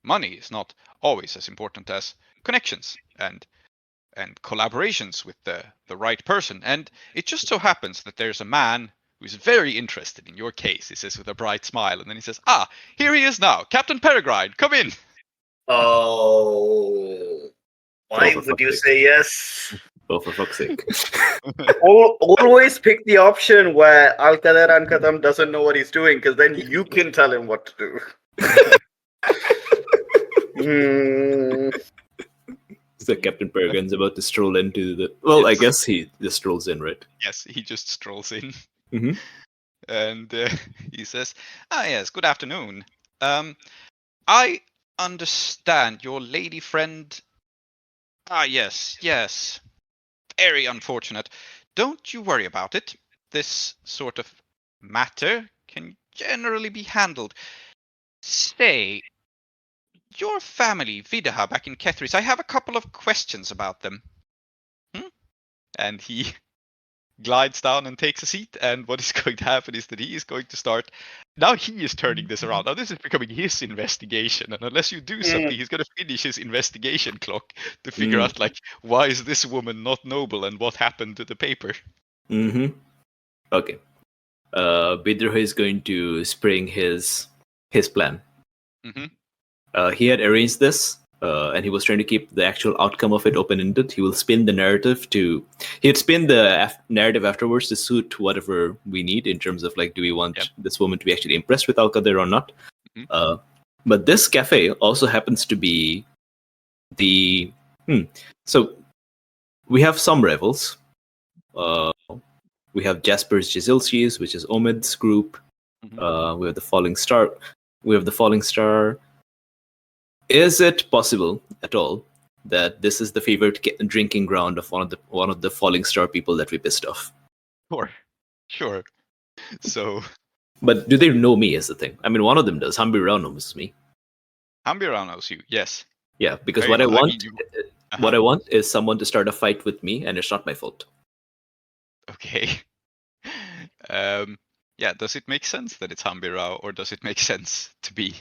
money is not always as important as connections and collaborations with the right person. And it just so happens that there's a man who's very interested in your case, he says with a bright smile, and then he says, "Ah, here he is now, Captain Peregrine, come in." Oh, why would you say yes? Oh, for fuck's sake. Always pick the option where Alkader Ankatam doesn't know what he's doing, because then you can tell him what to do. So Captain Peregrine's about to stroll into the... Well, yes. I guess he just strolls in, right? Yes, he just strolls in. And he says, yes, good afternoon. I understand your lady friend... yes. Very unfortunate. Don't you worry about it. This sort of matter can generally be handled. Say, your family, Vidaha, back in Kethris, I have a couple of questions about them. And he glides down and takes a seat, and what is going to happen is that he is going to start. Now he is turning this around. Now this is becoming his investigation, and unless you do something, he's going to finish his investigation clock to figure out, like, why is this woman not noble and what happened to the paper. Okay. Bidrohi is going to spring his plan. He had arranged this, and he was trying to keep the actual outcome of it open-ended. He will spin the narrative he'd spin the narrative afterwards to suit whatever we need in terms of, like, do we want this woman to be actually impressed with Al-Qadir or not? But this cafe also happens to be So we have some rivals. We have Jasper's Jizilchis, which is Omid's group. We have the Falling Star. Is it possible at all that this is the favorite drinking ground of one of the Falling Star people that we pissed off? Sure. So, but do they know me? Is the thing. I mean, one of them does. Hambi Rao knows me. Hambi Rao knows you. Yes. Yeah, because what I want is someone to start a fight with me, and it's not my fault. Okay. Does it make sense that it's Hambi Rao, or does it make sense to be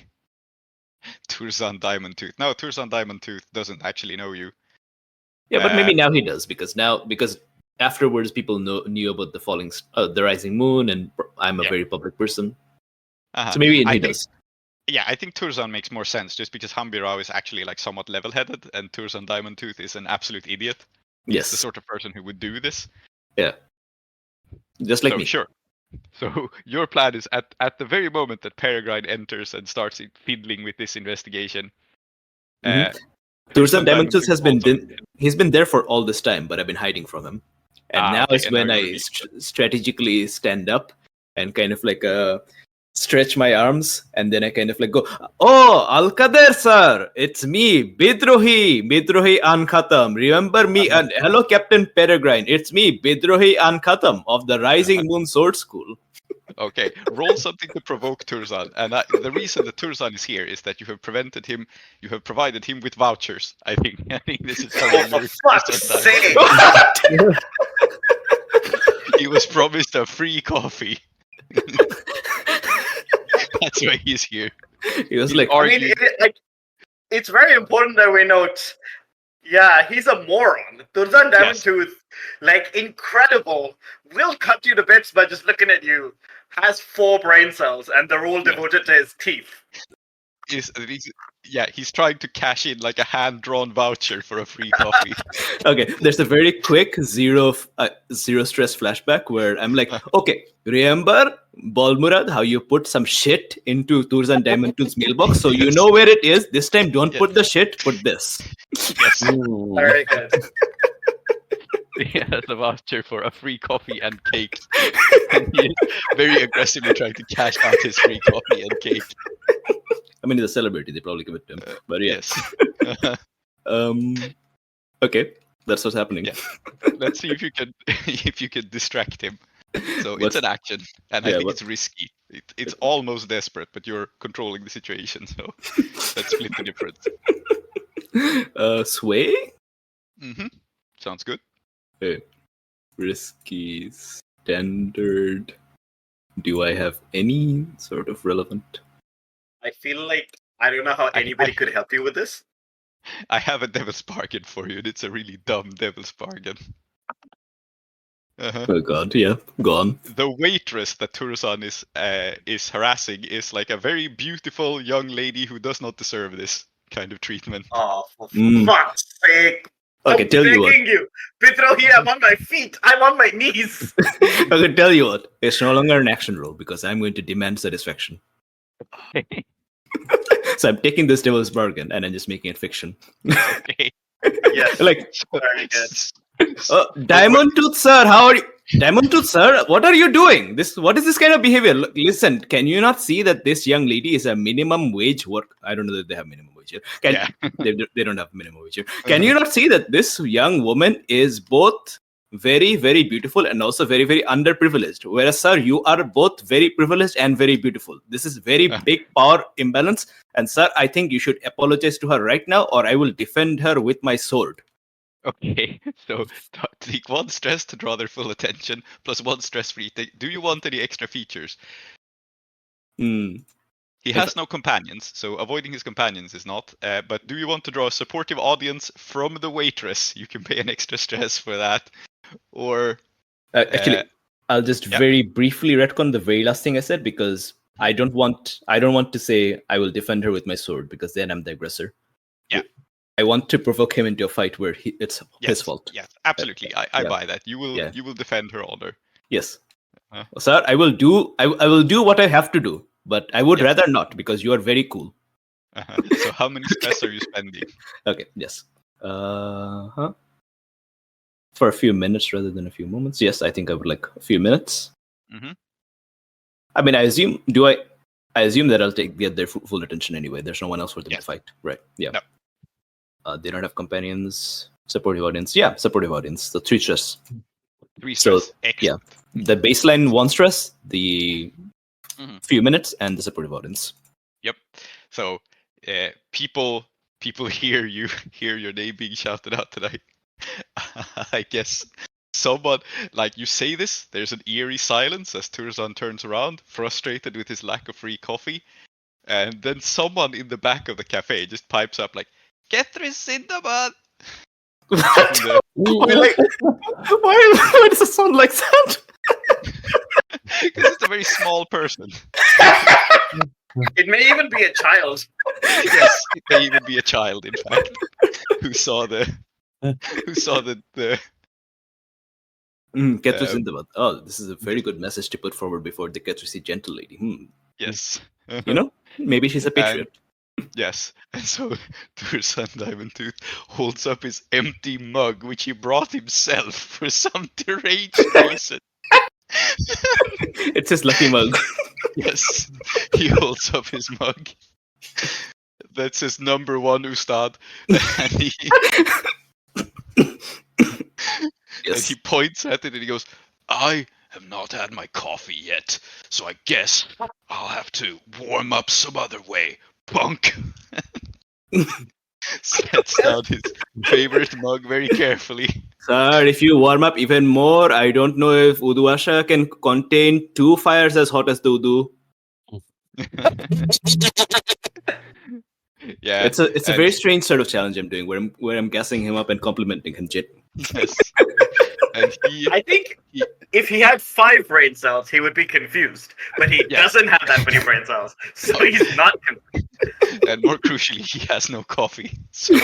Turzan Diamond Tooth? No, Turzan Diamond Tooth doesn't actually know you. Yeah, but maybe now he does, because afterwards people knew about the rising moon, and I'm a very public person. So maybe he does. Yeah, I think Turzan makes more sense, just because Hambi Rao is actually, like, somewhat level-headed, and Turzan Diamond Tooth is an absolute idiot. Yes. He's the sort of person who would do this. Yeah. Just like me. Sure. So your plan is at the very moment that Peregrine enters and starts fiddling with this investigation. Turzan Diamond Tooth he's been there for all this time, but I've been hiding from him. And now is when I strategically stand up and kind of like stretch my arms, and then I kind of like go, "Oh, Al-Qadir sir, it's me, Bidrohi An Khatam. Remember me? And hello, Captain Peregrine. It's me, Bidrohi An Khatam of the Rising Moon Sword School." Okay, roll something to provoke Turzan. And the reason that Turzan is here is that you have provided him with vouchers. I think this is how for fuck's sake! He was promised a free coffee. That's why he's here. He was like, I mean, it's very important that we note. Yeah, he's a moron. Turzan Diamond Tooth, like, incredible. Will cut you to bits by just looking at you. Has 4 brain cells, and they're all devoted to his teeth. He's trying to cash in, like, a hand-drawn voucher for a free coffee. Okay, there's a very quick zero stress flashback where I'm like, okay, remember, Balmurad, how you put some shit into Turzan Diamond Tooth's mailbox, so you know where it is. This time, don't put the shit, put this. Yes. Very good. He has a voucher for a free coffee and cake. And he is very aggressively trying to cash out his free coffee and cake. I mean, he's a celebrity. They probably give it to him. But yes. Okay, that's what's happening. Yeah. Let's see if you can distract him. So it's an action, and I think it's risky. It's almost desperate, but you're controlling the situation. So let's split the difference. Sway? Sounds good. Okay. Risky, standard. Do I have any sort of relevant? I feel like I don't know how anybody could help you with this. I have a devil's bargain for you, and it's a really dumb devil's bargain. Oh god, yeah, go on. The waitress that Turzan is harassing is like a very beautiful young lady who does not deserve this kind of treatment. Oh, for fuck's sake! Okay, tell you what. Bidrohi, I'm on my feet. I'm on my knees. Okay, tell you what. It's no longer an action roll because I'm going to demand satisfaction. So I'm taking this devil's bargain and I'm just making it fiction. Okay. Yes. Like, very good. Diamond Tooth sir, how are you? Diamond Tooth sir, what are you doing? What is this kind of behavior? Look, listen, can you not see that this young lady is a minimum wage worker? I don't know that they have minimum wage here. They don't have minimum wage here. Can you not see that this young woman is both very, very beautiful and also very, very underprivileged. Whereas, sir, you are both very privileged and very beautiful. This is very big power imbalance. And, sir, I think you should apologize to her right now, or I will defend her with my sword. Okay, so take 1 stress to draw their full attention, plus 1 stress for eating. Do you want any extra features? He has no companions, so avoiding his companions is not. But do you want to draw a supportive audience from the waitress? You can pay an extra stress for that. Or Actually, I'll just very briefly retcon the very last thing I said, because I don't want to say I will defend her with my sword, because then I'm the aggressor. Yeah. I want to provoke him into a fight where it's his fault. Yes, absolutely. I buy that. You will defend her honor. Yes. Sir, I will do what I have to do, but I would rather not, because you are very cool. So how many stress are you spending? Okay, yes. For a few minutes rather than a few moments. Yes, I think I would like a few minutes. I mean, I assume that I'll get their full attention anyway. There's no one else for them to fight. Right. Yeah. No. They don't have companions. Supportive audience. Yeah, supportive audience. So 3 stress. 3 stress. So, yeah. The baseline 1 stress, the few minutes, and the supportive audience. Yep. So people hear your name being shouted out tonight. I guess someone, like, you say this, there's an eerie silence as Turzan turns around, frustrated with his lack of free coffee. And then someone in the back of the cafe just pipes up like, "Ketris in the mud!" Why does it sound like that? Because it's a very small person. It may even be a child. Yes, it may even be a child, in fact, who saw the Ketris in the mud. Oh, this is a very good message to put forward before the Ketrisi gentle lady. Yes. Maybe she's a patriot. Yes, and so Turzan Diamondtooth holds up his empty mug, which he brought himself for some deranged reason. It's his lucky mug. Yes, he holds up his mug. That says number 1 Ustad. And he points at it and he goes, "I have not had my coffee yet, so I guess I'll have to warm up some other way. Punk." Sets down his favorite mug very carefully. Sir, if you warm up even more, I don't know if Uduasha can contain 2 fires as hot as the Udu. Yeah, it's a very strange sort of challenge I'm doing, where I'm gassing him up and complimenting him. Yes. And I think if he had 5 brain cells, he would be confused. But he doesn't have that many brain cells, so he's not confused. And more crucially, he has no coffee. So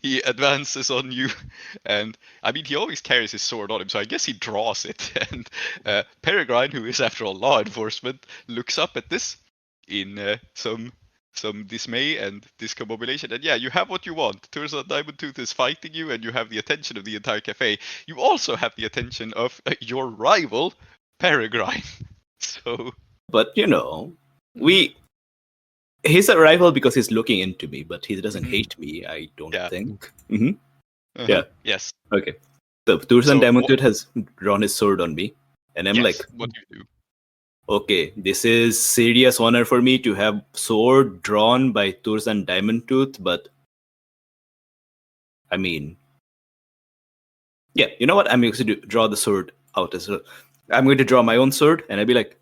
he advances on you, and I mean, he always carries his sword on him, so I guess he draws it. And Peregrine, who is after all law enforcement, looks up at this in some dismay and discombobulation. And yeah, you have what you want. Turzan Diamondtooth is fighting you, and you have the attention of the entire cafe. You also have the attention of your rival, Peregrine. So, but he's a rival because he's looking into me, but he doesn't hate me, I don't think. Yeah. Yes. Okay. So Turzan Diamondtooth has drawn his sword on me, and I'm like, what do you do? Okay, this is serious honor for me to have sword drawn by Turzan Diamondtooth, but I mean, yeah, you know what? I'm going to draw the sword out as well. I'm going to draw my own sword, and I'll be like,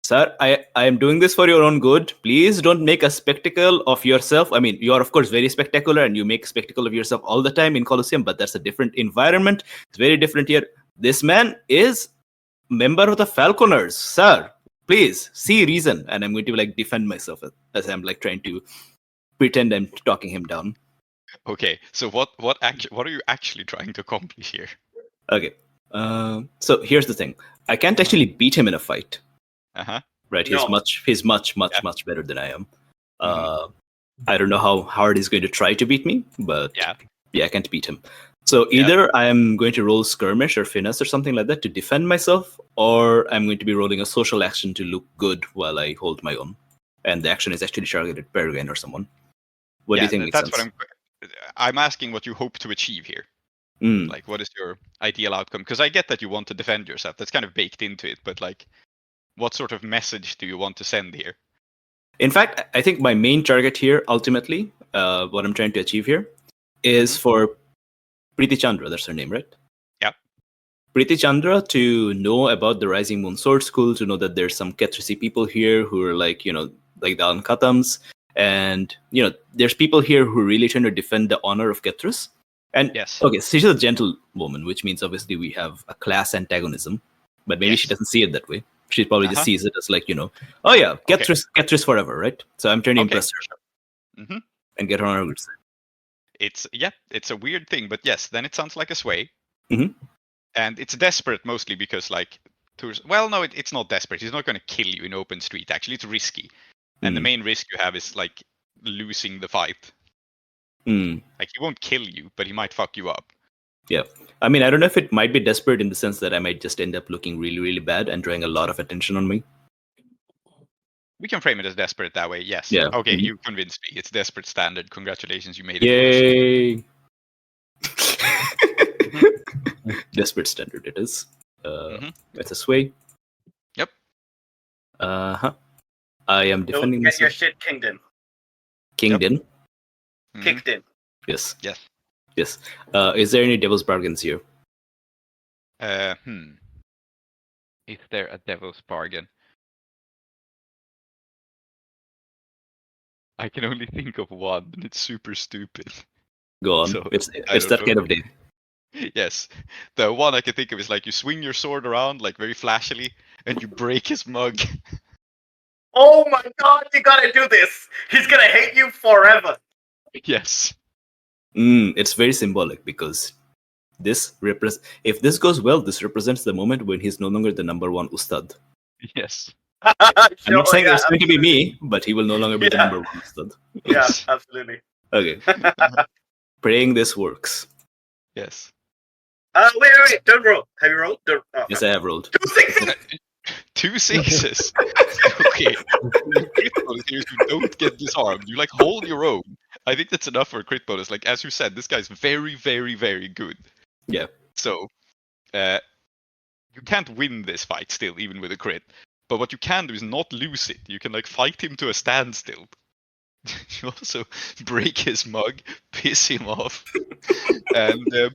"Sir, I am doing this for your own good. Please don't make a spectacle of yourself. I mean, you are, of course, very spectacular, and you make a spectacle of yourself all the time in Colosseum, but that's a different environment. It's very different here. This man is member of the Falconers, sir. Please see reason." And I'm going to defend myself as I'm trying to pretend I'm talking him down. Okay, so what are you actually trying to accomplish here? Okay, so here's the thing. I can't actually beat him in a fight. Right, he's much better than I am. I don't know how hard he's going to try to beat me, but I can't beat him. So either I am going to roll skirmish or finesse or something like that to defend myself, or I'm going to be rolling a social action to look good while I hold my own. And the action is actually targeted at Peregrine or someone. What do you think makes sense? I'm asking what you hope to achieve here. Like, what is your ideal outcome? Because I get that you want to defend yourself. That's kind of baked into it. But like, what sort of message do you want to send here? In fact, I think my main target here, ultimately, what I'm trying to achieve here, is for Preeti Chandra. That's her name, right? Yeah. Preeti Chandra to know about the Rising Moon Sword School, to know that there's some Ketrisi people here who are like, like the Ankatams. And, there's people here who are really trying to defend the honor of Ketris. And, Yes. okay, so she's a gentle woman, which means obviously we have a class antagonism. But maybe she doesn't see it that way. She probably just sees it as like, oh yeah, Ketris forever, right? So I'm trying to impress her and get her on our good side. It's a weird thing, but yes, then it sounds like a sway. Mhm. And it's desperate mostly because like, well, no, it's not desperate. He's not going to kill you in open street. Actually, it's risky. And the main risk you have is like losing the fight. Like, he won't kill you, but he might fuck you up. Yeah. I mean, I don't know if it might be desperate in the sense that I might just end up looking really, really bad and drawing a lot of attention on me. We can frame it as desperate that way, yes. Yeah. Okay, you convinced me. It's desperate standard. Congratulations, you made it. Yay! Desperate standard it is. That's a sway. Yep. I am defending Don't get your myself. shit kinged in. Kinged in? Kicked in. Yes. Yes. Yes. Is there any devil's bargains here? Is there a devil's bargain? I can only think of one, and it's super stupid. Go on. So, it's I that don't kind know. of day. Yes. The one I can think of is like you swing your sword around like very flashily and you break his mug. Oh my god, you gotta do this! He's gonna hate you forever! Yes. It's very symbolic because if this goes well, this represents the moment when he's no longer the number one ustad. Yes. I'm not saying it's going to be me, but he will no longer be the Yeah. number one ustad. Yeah, absolutely. Okay. Praying this works. Yes. Wait, don't roll. Have you rolled? Don't, Yes, I have rolled. 2 6s! 2 6s. Okay. The crit bonus here is you don't get disarmed. You like hold your own. I think that's enough for a crit bonus. Like, as you said, this guy's very, very, very good. Yeah. So, you can't win this fight still, even with a crit. But what you can do is not lose it. You can like fight him to a standstill. You also break his mug, piss him off, and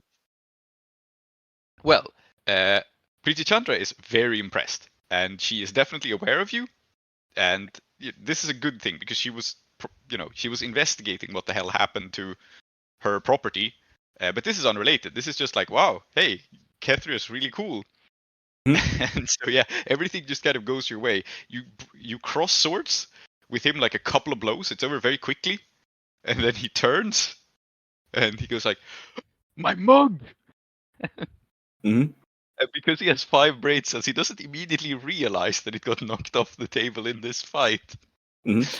Preeti Chandra is very impressed, and she is definitely aware of you. And this is a good thing because she was investigating what the hell happened to her property. But this is unrelated. This is just like, wow, hey, Kethri is really cool. And so yeah, everything just kind of goes your way. You cross swords with him like a couple of blows. It's over very quickly, and then he turns, and he goes like, "My mug." Mhm. And because he has 5 brain cells, he doesn't immediately realize that it got knocked off the table in this fight.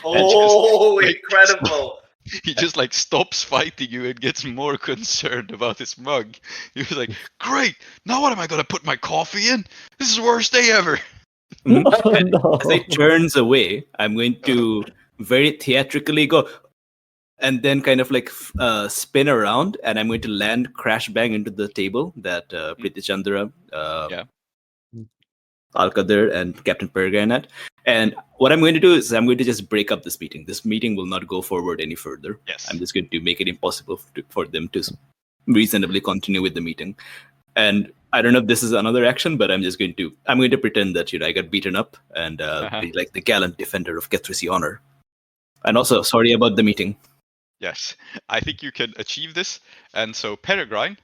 Oh, like, incredible! He just like stops fighting you and gets more concerned about his mug. He was like, "Great! Now what am I gonna put my coffee in? This is the worst day ever." As he turns away, I'm going to very theatrically go and then kind of like spin around, and I'm going to land crash bang into the table that Preeti Chandra, Alkadir, and Captain Peregrine at. And what I'm going to do is I'm going to just break up this meeting. This meeting will not go forward any further. Yes. I'm just going to make it impossible for them to reasonably continue with the meeting. And I don't know if this is another action, but I'm going to pretend that I got beaten up and be like the gallant defender of Kethrisi honor. And also, sorry about the meeting. Yes, I think you can achieve this. And so Peregrine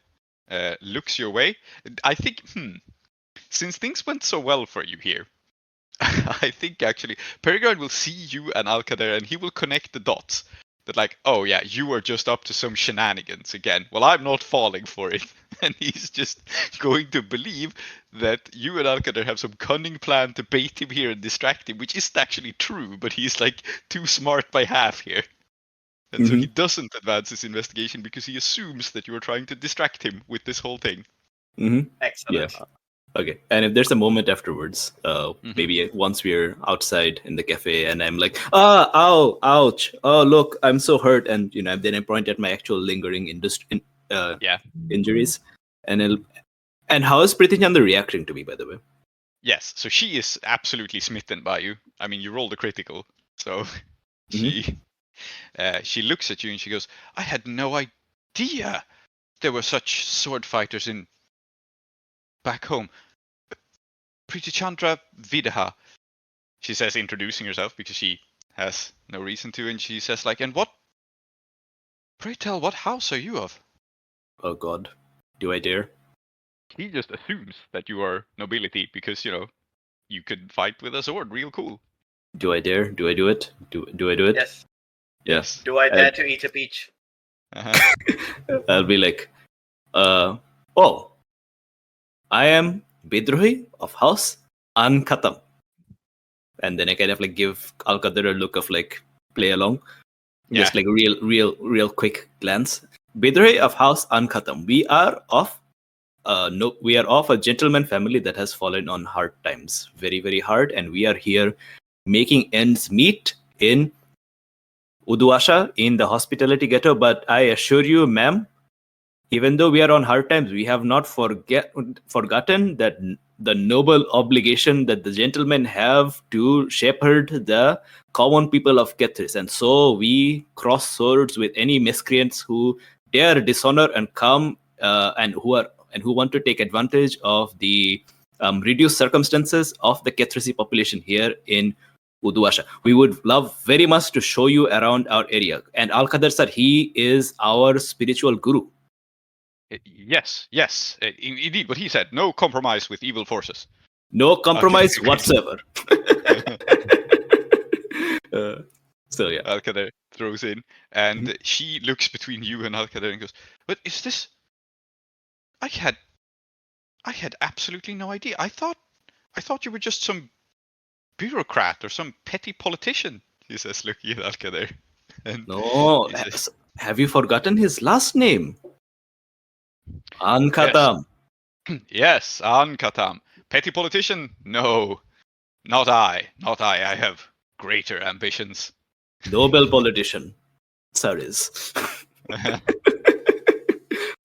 looks your way. I think, since things went so well for you here, I think actually Peregrine will see you and Alkadir and he will connect the dots. That like, oh yeah, you are just up to some shenanigans again. Well, I'm not falling for it. And he's just going to believe that you and Alkadir have some cunning plan to bait him here and distract him, which isn't actually true, but he's like too smart by half here. And so he doesn't advance his investigation because he assumes that you are trying to distract him with this whole thing. Excellent. Yeah. Okay. And if there's a moment afterwards, maybe once we're outside in the cafe and I'm like, ow, ouch, oh, look, I'm so hurt. And, then I point at my actual lingering injuries. And how is Priti Chandra reacting to me, by the way? Yes, so she is absolutely smitten by you. I mean, you rolled a critical, so she looks at you and she goes, "I had no idea there were such sword fighters in back home. Priti Chandra Vidaha," she says, introducing herself because she has no reason to, and she says, like, "And what? Pray tell, what house are you of?" Oh God, do I dare? He just assumes that you are nobility because you could fight with a sword, real cool. Do I dare? Do I do it? Do I do it? Yes. Yes. Do I dare to eat a peach? I'll be like, oh, I am Bidrohi of House Ankhatam. And then I kind of like give Al-Qadr a look of like play along. Just like a real quick glance. Bidrohi of House Ankhatam. We are of a gentleman family that has fallen on hard times. Very, very hard. And we are here making ends meet in Uduasha in the hospitality ghetto. But I assure you, ma'am, even though we are on hard times, we have not forgotten that the noble obligation that the gentlemen have to shepherd the common people of Kethris. And so we cross swords with any miscreants who dare dishonor and come and who want to take advantage of the reduced circumstances of the Kethrisi population here in Uduasha. We would love very much to show you around our area. And Al-Qadr sir, he is our spiritual guru. Yes, indeed. What he said: no compromise with evil forces. No compromise whatsoever. So yeah, Al-Qadr throws in, and she looks between you and Al-Qadr and goes, "But is this? I had absolutely no idea. I thought you were just some bureaucrat or some petty politician," he says, looking at Al-Qadr. No, have you forgotten his last name? Ankhatam. Yes, Ankhatam. Petty politician? No, not I. I have greater ambitions. Nobel politician. Sir is.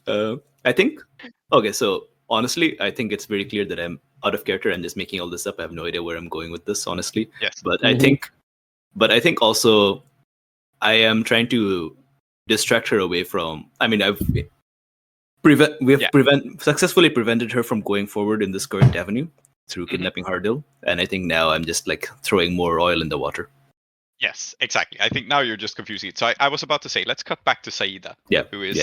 I think. Okay, so honestly, I think it's very clear that I'm out of character and just making all this up. I have no idea where I'm going with this, honestly. Yes. But I think also I am trying to distract her away from. I mean, we have successfully prevented her from going forward in this current avenue through kidnapping Hardil, and I think now I'm just like throwing more oil in the water. Yes, exactly. I think now you're just confusing it. So I was about to say, let's cut back to Saeeda, who is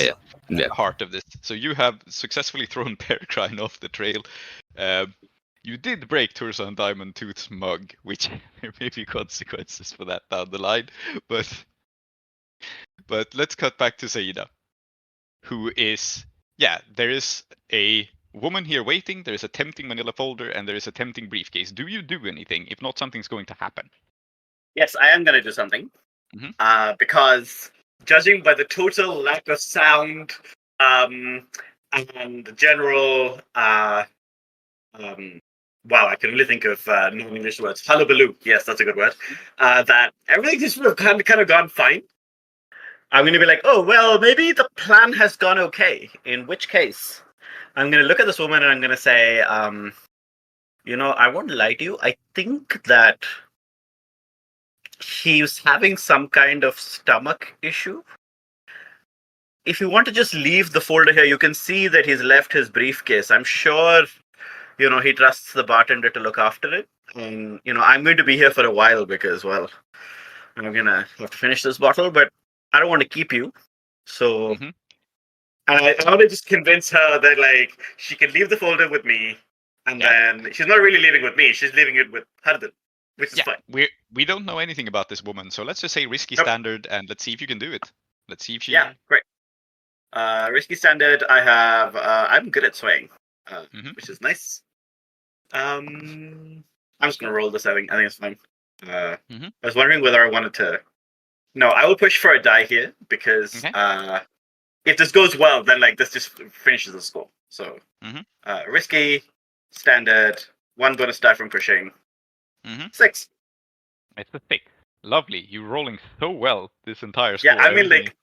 the heart of this. So you have successfully thrown Peregrine off the trail. You did break Tursan Diamond Tooth's mug, which there may be consequences for that down the line. But let's cut back to Saeeda, who is, there is a woman here waiting, there is a tempting manila folder, and there is a tempting briefcase. Do you do anything? If not, something's going to happen. Yes, I am going to do something. Because judging by the total lack of sound and the general, wow, I can only think of non-English words. Hullabaloo. Yes, that's a good word. That everything just sort of kind of gone fine. I'm going to be like, oh, well, maybe the plan has gone okay. In which case, I'm going to look at this woman and I'm going to say, I won't lie to you. I think that he's having some kind of stomach issue. If you want to just leave the folder here, you can see that he's left his briefcase. I'm sure, he trusts the bartender to look after it. And, I'm going to be here for a while because, well, I'm going to have to finish this bottle, but I don't want to keep you. So, and I want to just convince her that, like, she can leave the folder with me. And then she's not really leaving with me. She's leaving it with Hardil. Which is fine. We don't know anything about this woman, so let's just say risky standard, and let's see if you can do it. Let's see if she. Yeah, great. Risky standard. I have. I'm good at swaying, which is nice. I'm just gonna roll this. I think it's fine. I was wondering whether I wanted to. No, I will push for a die here because if this goes well, then like this just finishes the score. So risky standard. 1 bonus die from pushing. 6. It's a 6. Lovely. You're rolling so well this entire score. Yeah, I mean, like,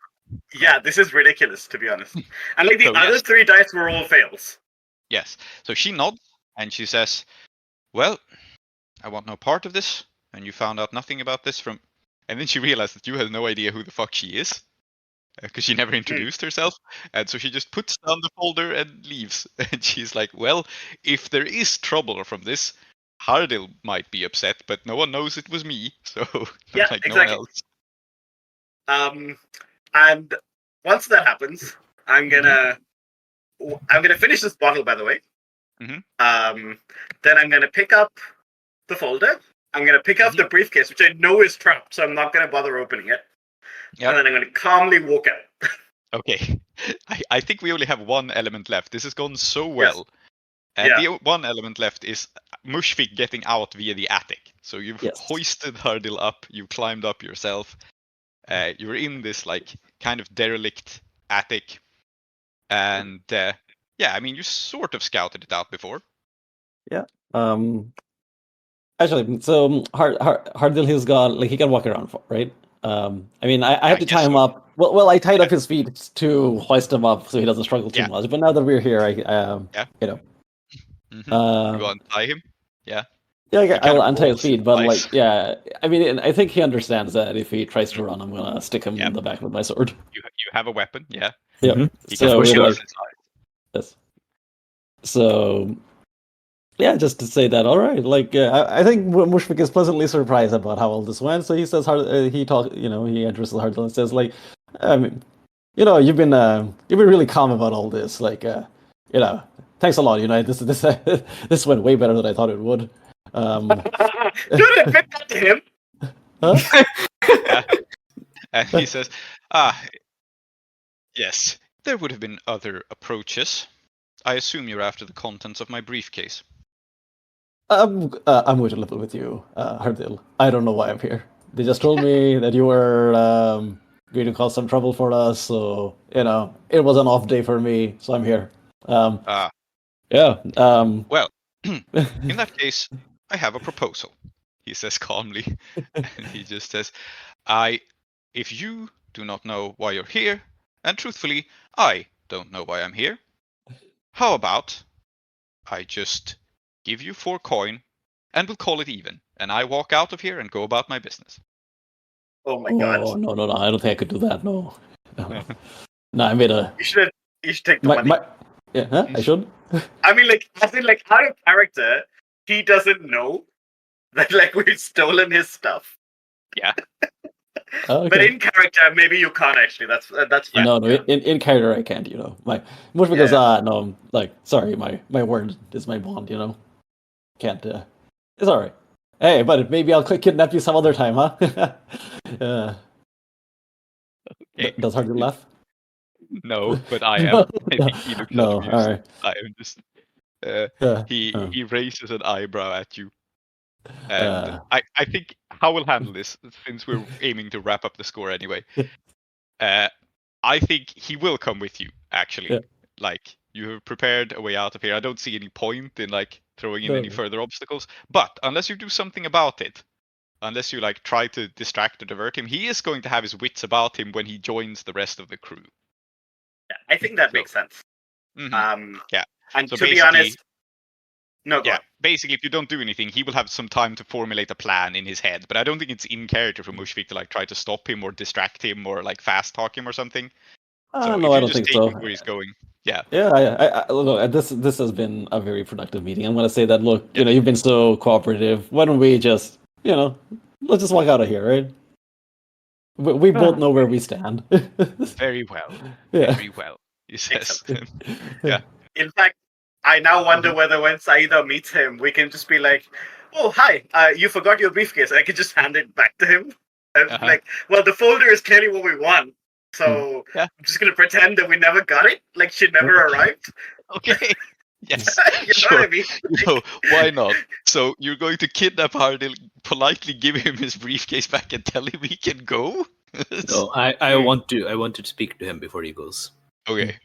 Yeah, this is ridiculous, to be honest. And like the So, other yes. 3 dice were all fails. Yes. So she nods and she says, "Well, I want no part of this, and you found out nothing about this from." And then she realized that you had no idea who the fuck she is, because she never introduced herself, and so she just puts down the folder and leaves. And she's like, "Well, if there is trouble from this, Hardil might be upset, but no one knows it was me, so Yeah, like no exactly. one else." And once that happens, I'm gonna finish this bottle, by the way. Mhm. Then I'm gonna pick up the folder. I'm gonna pick up the briefcase, which I know is trapped, so I'm not gonna bother opening it. Yep. And then I'm gonna calmly walk out. Okay, I think we only have one element left. This has gone so well. And Yeah. the one element left is Mushfik getting out via the attic. So you've hoisted Hardil up, you climbed up yourself. You're in this like kind of derelict attic. And yeah, I mean, you sort of scouted it out before. Yeah. Actually, so Hardil, he can walk around, right? I mean, I had to tie him up. Well, I tied up his feet to hoist him up so he doesn't struggle too much. But now that we're here, you know. You untie him? Yeah. Yeah, I'll untie his feet, but like, yeah, I mean, I think he understands that if he tries to run, I'm gonna stick him in the back with my sword. You have a weapon, yeah. Yeah. So yes. So yeah, just to say that, all right. Like, I think Mushfik is pleasantly surprised about how all this went. So he says, he enters the Hardil and says, like, you've been really calm about all this. Like, thanks a lot. This went way better than I thought it would. Don't admit that to him. Huh? Yeah. And he says, yes, there would have been other approaches. I assume you're after the contents of my briefcase. I'm going to level with you, Hardil. I don't know why I'm here. They just told me that you were going to cause some trouble for us, so it was an off day for me, so I'm here. Yeah. Well, in that case, I have a proposal, he says calmly. And he just says, if you do not know why you're here, and truthfully, I don't know why I'm here, how about I just give you 4 coin, and we'll call it even, and I walk out of here and go about my business. Oh my god! Oh, no! I don't think I could do that. No. I made a. You should take the money. Yeah, huh? I should. I mean, out of character, he doesn't know that we've stolen his stuff. Yeah. Okay. But in character, maybe you can't actually. That's fair. No. In character, I can't. Much because no. Like, sorry, my word is my bond. Can't. It's all right. Hey, but maybe I'll kidnap you some other time, huh? Okay. Does Hardil laugh? No, but I am. I think he looks all right. I am just. He raises an eyebrow at you. And I think how we'll handle this, since we're aiming to wrap up the score anyway. I think he will come with you, actually. Yeah. Like, you have prepared a way out of here. I don't see any point in throwing in any further obstacles. But unless you do something about it, unless you try to distract or divert him, he is going to have his wits about him when he joins the rest of the crew. Yeah, I think that makes sense. Mm-hmm. Yeah. And so to be honest, no. Yeah. Basically, if you don't do anything, he will have some time to formulate a plan in his head. But I don't think it's in character for Mushfik to try to stop him or distract him or fast talk him or something. No, I don't think so. Where he's going. Yeah. Yeah. Look, this has been a very productive meeting. I'm gonna say that. Look, you've been so cooperative. Why don't we just, let's just walk out of here, right? We both know where we stand. Very well. Yeah. Very well. He says. Yeah. In fact, I now wonder whether when Saeeda meets him, we can just be like, "Oh, hi, you forgot your briefcase." I could just hand it back to him. And well, the folder is clearly what we want. So I'm just going to pretend that we never got it. Like she never arrived. Okay. Yes. Know what I mean? Why not? So you're going to kidnap Hardil, politely give him his briefcase back and tell him he can go? No, I want to speak to him before he goes. Okay.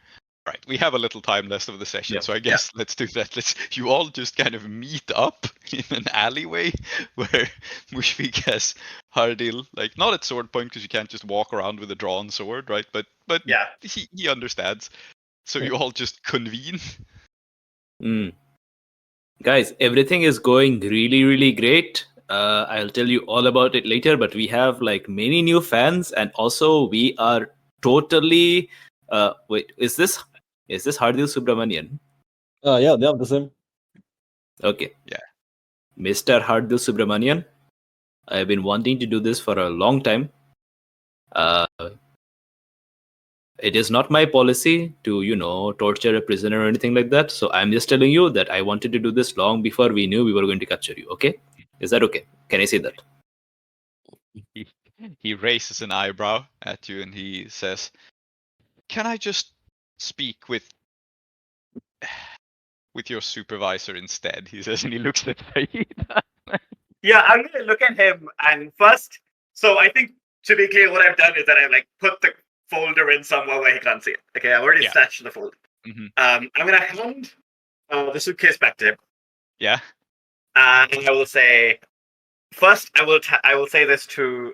right, we have a little time left of the session, Yeah. so I guess let's do that. You all just kind of meet up in an alleyway where Mushfiq has Hardil, like not at sword point because you can't just walk around with a drawn sword, right? But Yeah. he understands. So you all just convene. Guys, everything is going really, really great. I'll tell you all about it later, but we have like many new fans, and also we are totally. Wait, is this Hardil Subramanyan? Yeah, the same. Okay. Yeah. Mr. Hardil Subramanyan, I have been wanting to do this for a long time. It is not my policy to, torture a prisoner or anything like that. So I'm just telling you that I wanted to do this long before we knew we were going to capture you. Okay? Is that okay? Can I say that? He raises an eyebrow at you and he says, "Can I just speak with your supervisor instead?" He says, and he looks at Saeeda. Yeah, I'm gonna look at him and first. So I think to be clear, what I've done is that I've like put the folder in somewhere where he can't see it. Okay, I've already stashed the folder. Mhm. I'm gonna hand the suitcase back to him. Yeah. And I will say, first, I will say this to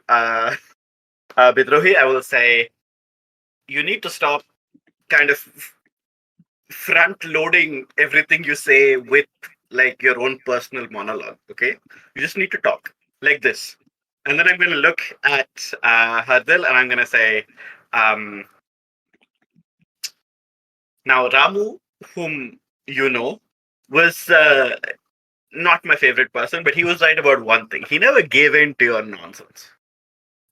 Bidrohi. I will say, you need to stop kind of front loading everything you say with like your own personal monologue. Okay, you just need to talk like this. And then I'm going to look at Hardil and I'm going to say, now Ramu, whom you know, was not my favorite person, but he was right about one thing. He never gave in to your nonsense.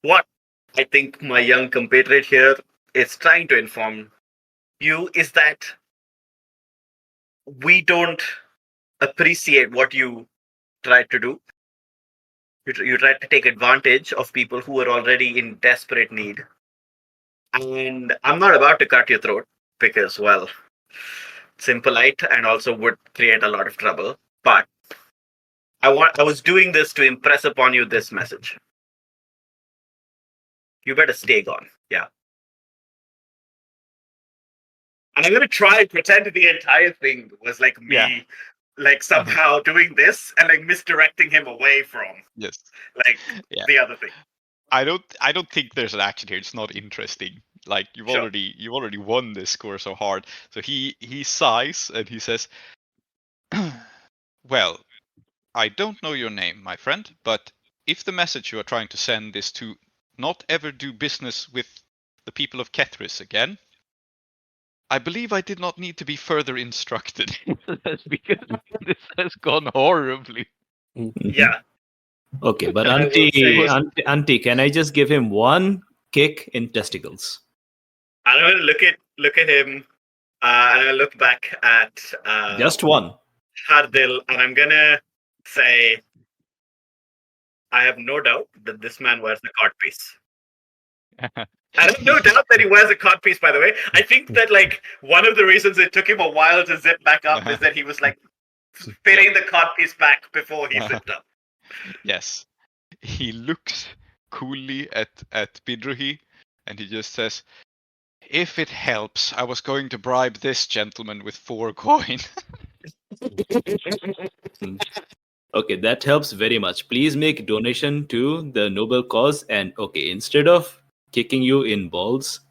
What I think my young compatriot here is trying to inform you is that we don't appreciate what you tried to do. You tried to take advantage of people who were already in desperate need. And I'm not about to cut your throat because, well, it's impolite and also would create a lot of trouble. But I was doing this to impress upon you this message. You better stay gone. Yeah. And I'm going to try and pretend the entire thing was like me, like somehow doing this and like misdirecting him away from like the other thing. I don't think there's an action here. It's not interesting. Like you've already won this score so hard. So he sighs and he says, "Well, I don't know your name, my friend, but if the message you are trying to send is to not ever do business with the people of Kethris again, I believe I did not need to be further instructed." Because this has gone horribly. Yeah. Okay, but Auntie, can I just give him one kick in testicles? I'm going to look at him, and I'm going to look back at just one. Hardil, and I'm going to say, I have no doubt that this man wears a codpiece. I have no doubt that he wears a codpiece, by the way. I think that like one of the reasons it took him a while to zip back up is that he was like fitting the codpiece back before he zipped up. Yes. He looks coolly at Bidrohi and he just says, "If it helps, I was going to bribe this gentleman with 4 coin." Okay, that helps very much. Please make donation to the noble cause. And okay, instead of kicking you in balls,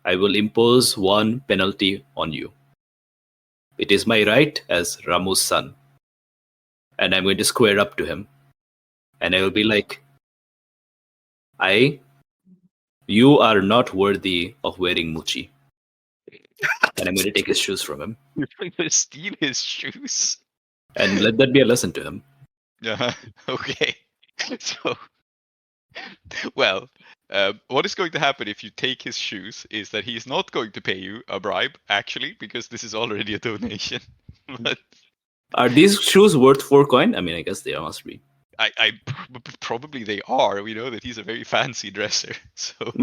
I will impose one penalty on you. It is my right as Ramu's son. And I'm going to square up to him. And I will be like, you are not worthy of wearing Muchi. And I'm going to take his shoes from him. You're going to steal his shoes? And let that be a lesson to him. Yeah. Okay. So, well, what is going to happen if you take his shoes is that he's not going to pay you a bribe, actually, because this is already a donation. But are these shoes worth 4 coin? I mean, I guess they must be. I probably they are. We know that he's a very fancy dresser, so.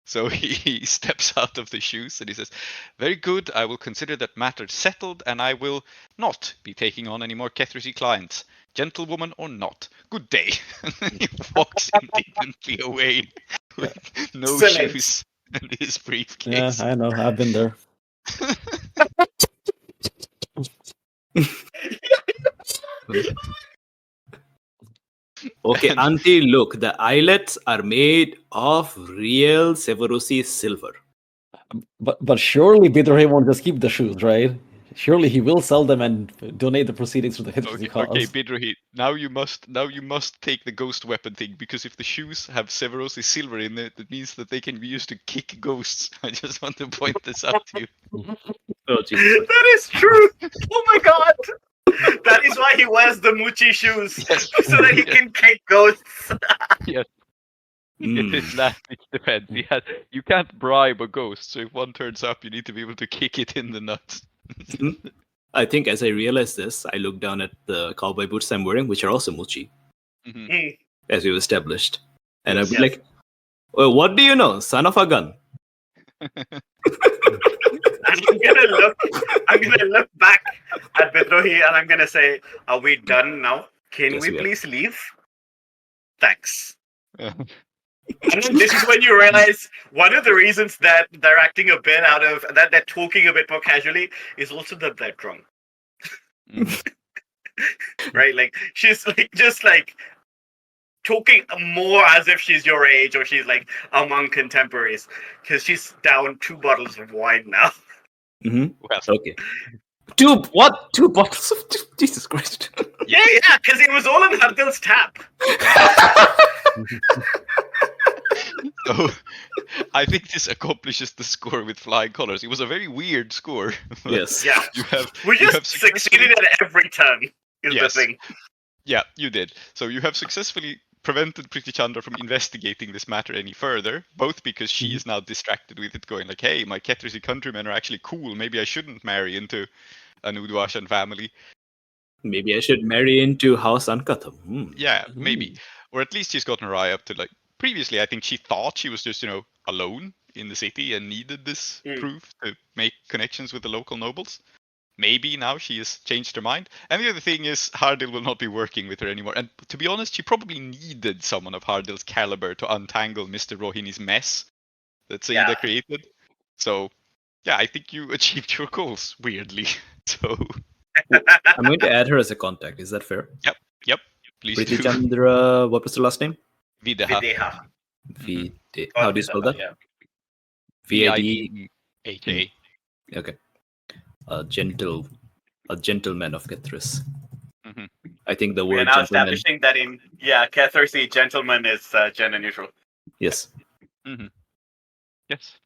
So he steps out of the shoes and he says, "Very good, I will consider that matter settled and I will not be taking on any more Kethrisi clients, gentlewoman or not. Good day." And then he walks indignantly away with no shoes. in his Yeah, briefcase. I know. I've been there. Okay, And- Auntie, look, the eyelets are made of real Severosi silver. But surely Bidrohi won't just keep the shoes, right? Surely he will sell them and donate the proceeds to the Hitler's cause. Okay, Bidrohi, now you must take the ghost weapon thing, because if the shoes have Severos's silver in it, it means that they can be used to kick ghosts. I just want to point this out to you. Oh, Jesus. That is true. Oh my god. That is why he wears the Muchi shoes. Yes. So that he Yes. can kick ghosts. Yes. Mm. It is last ditch defense. You can't bribe a ghost, so if one turns up, you need to be able to kick it in the nuts. I think as I realized this, I looked down at the cowboy boots I'm wearing, which are also Muchi, Mm. as we've established. And I'd be Yes. like, well, what do you know, son of a gun? I'm gonna look back at Bidrohi and I'm gonna say, are we done now? Can Yes, we we are. please leave? Thanks. And then this is when you realize one of the reasons that they're acting a bit out of that they're talking a bit more casually is also that they're drunk. Right? Like she's like just like talking more as if she's your age or she's like among contemporaries. Because she's down 2 bottles of wine now. Well, Okay. Two bottles of Jesus Christ. Yeah, because it was all on Hardil's tap. so I think this accomplishes the score with flying colors. It was a very weird score. Yes. Yeah. You have We you have just succeeded at every turn, is Yes. the thing. Yeah, you did. So you have successfully prevented Priti Chandra from investigating this matter any further, both because she is now distracted with it, going like, hey, my Ketrisi countrymen are actually cool, maybe I shouldn't marry into an Uduashan family. Maybe I should marry into House Ankatham. Yeah, maybe. Or at least she's gotten her eye up to, like, previously I think she thought she was just, alone in the city and needed this proof to make connections with the local nobles. Maybe now she has changed her mind. And the other thing is, Hardil will not be working with her anymore. And to be honest, she probably needed someone of Hardil's caliber to untangle Mr. Rohini's mess that Saeeda created. So, yeah, I think you achieved your goals, weirdly. So, I'm going to add her as a contact. Is that fair? yep, please Priti do. Chandra, what was the last name? Videha. Videha. Vide. How do you spell that? Yeah. V-I-D. V-I-D-H-A. Okay. A gentleman of Kethris. Mhm. I think the We're word now gentleman. establishing that in Kethersi, gentleman is gender neutral. Yes. Yes.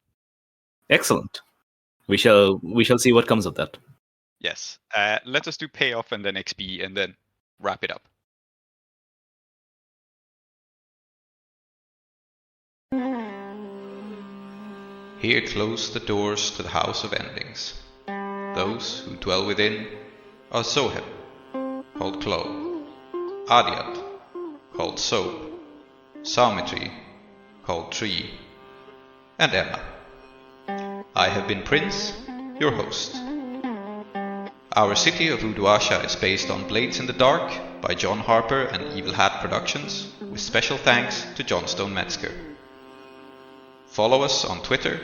Excellent. We shall see what comes of that. Yes. Let us do payoff and then XP and then wrap it up. Here close the doors to the House of Endings. Those who dwell within are Zoheb, called Klow, Aadiyat, called Soap, Soumithri, called Tree, and Emma. I have been Prince, your host. Our city of Uduasha is based on Blades in the Dark by John Harper and Evil Hat Productions, with special thanks to Johnstone Metzger. Follow us on Twitter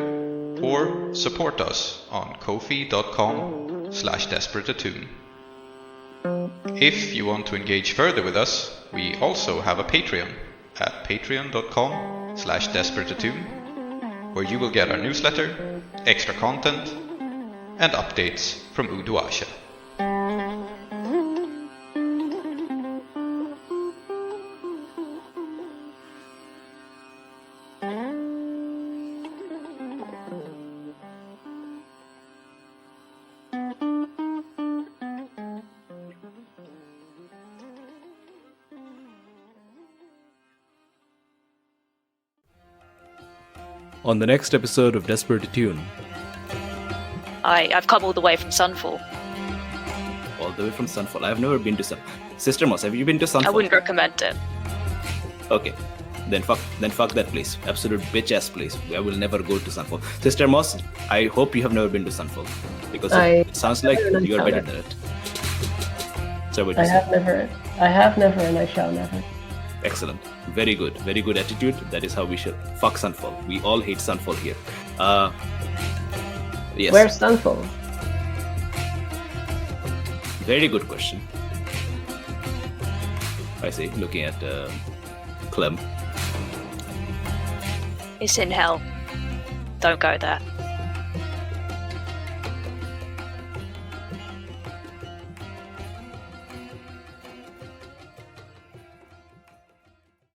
or support us on kofi.com/desperateattune. If you want to engage further with us, we also have a Patreon at patreon.com/desperateattune, where you will get our newsletter, extra content, and updates from Uduasha. On the next episode of Desperate Attune, I've come all the way from Sunfall. all the way from Sunfall. I've never been to Sister Moss, have you been to Sunfall? I wouldn't recommend it. Okay. Then fuck that place. Absolute bitch ass place. I will never go to Sunfall. Sister Moss, I hope you have never been to Sunfall. Because it sounds like you are better than it. So what I have never and I shall never. Excellent. Very good attitude. That is how we should. Fuck Sunfall. We all hate Sunfall here. Yes. Where's Sunfall? Very good question. I see. Looking at Clem. It's in hell. Don't go there.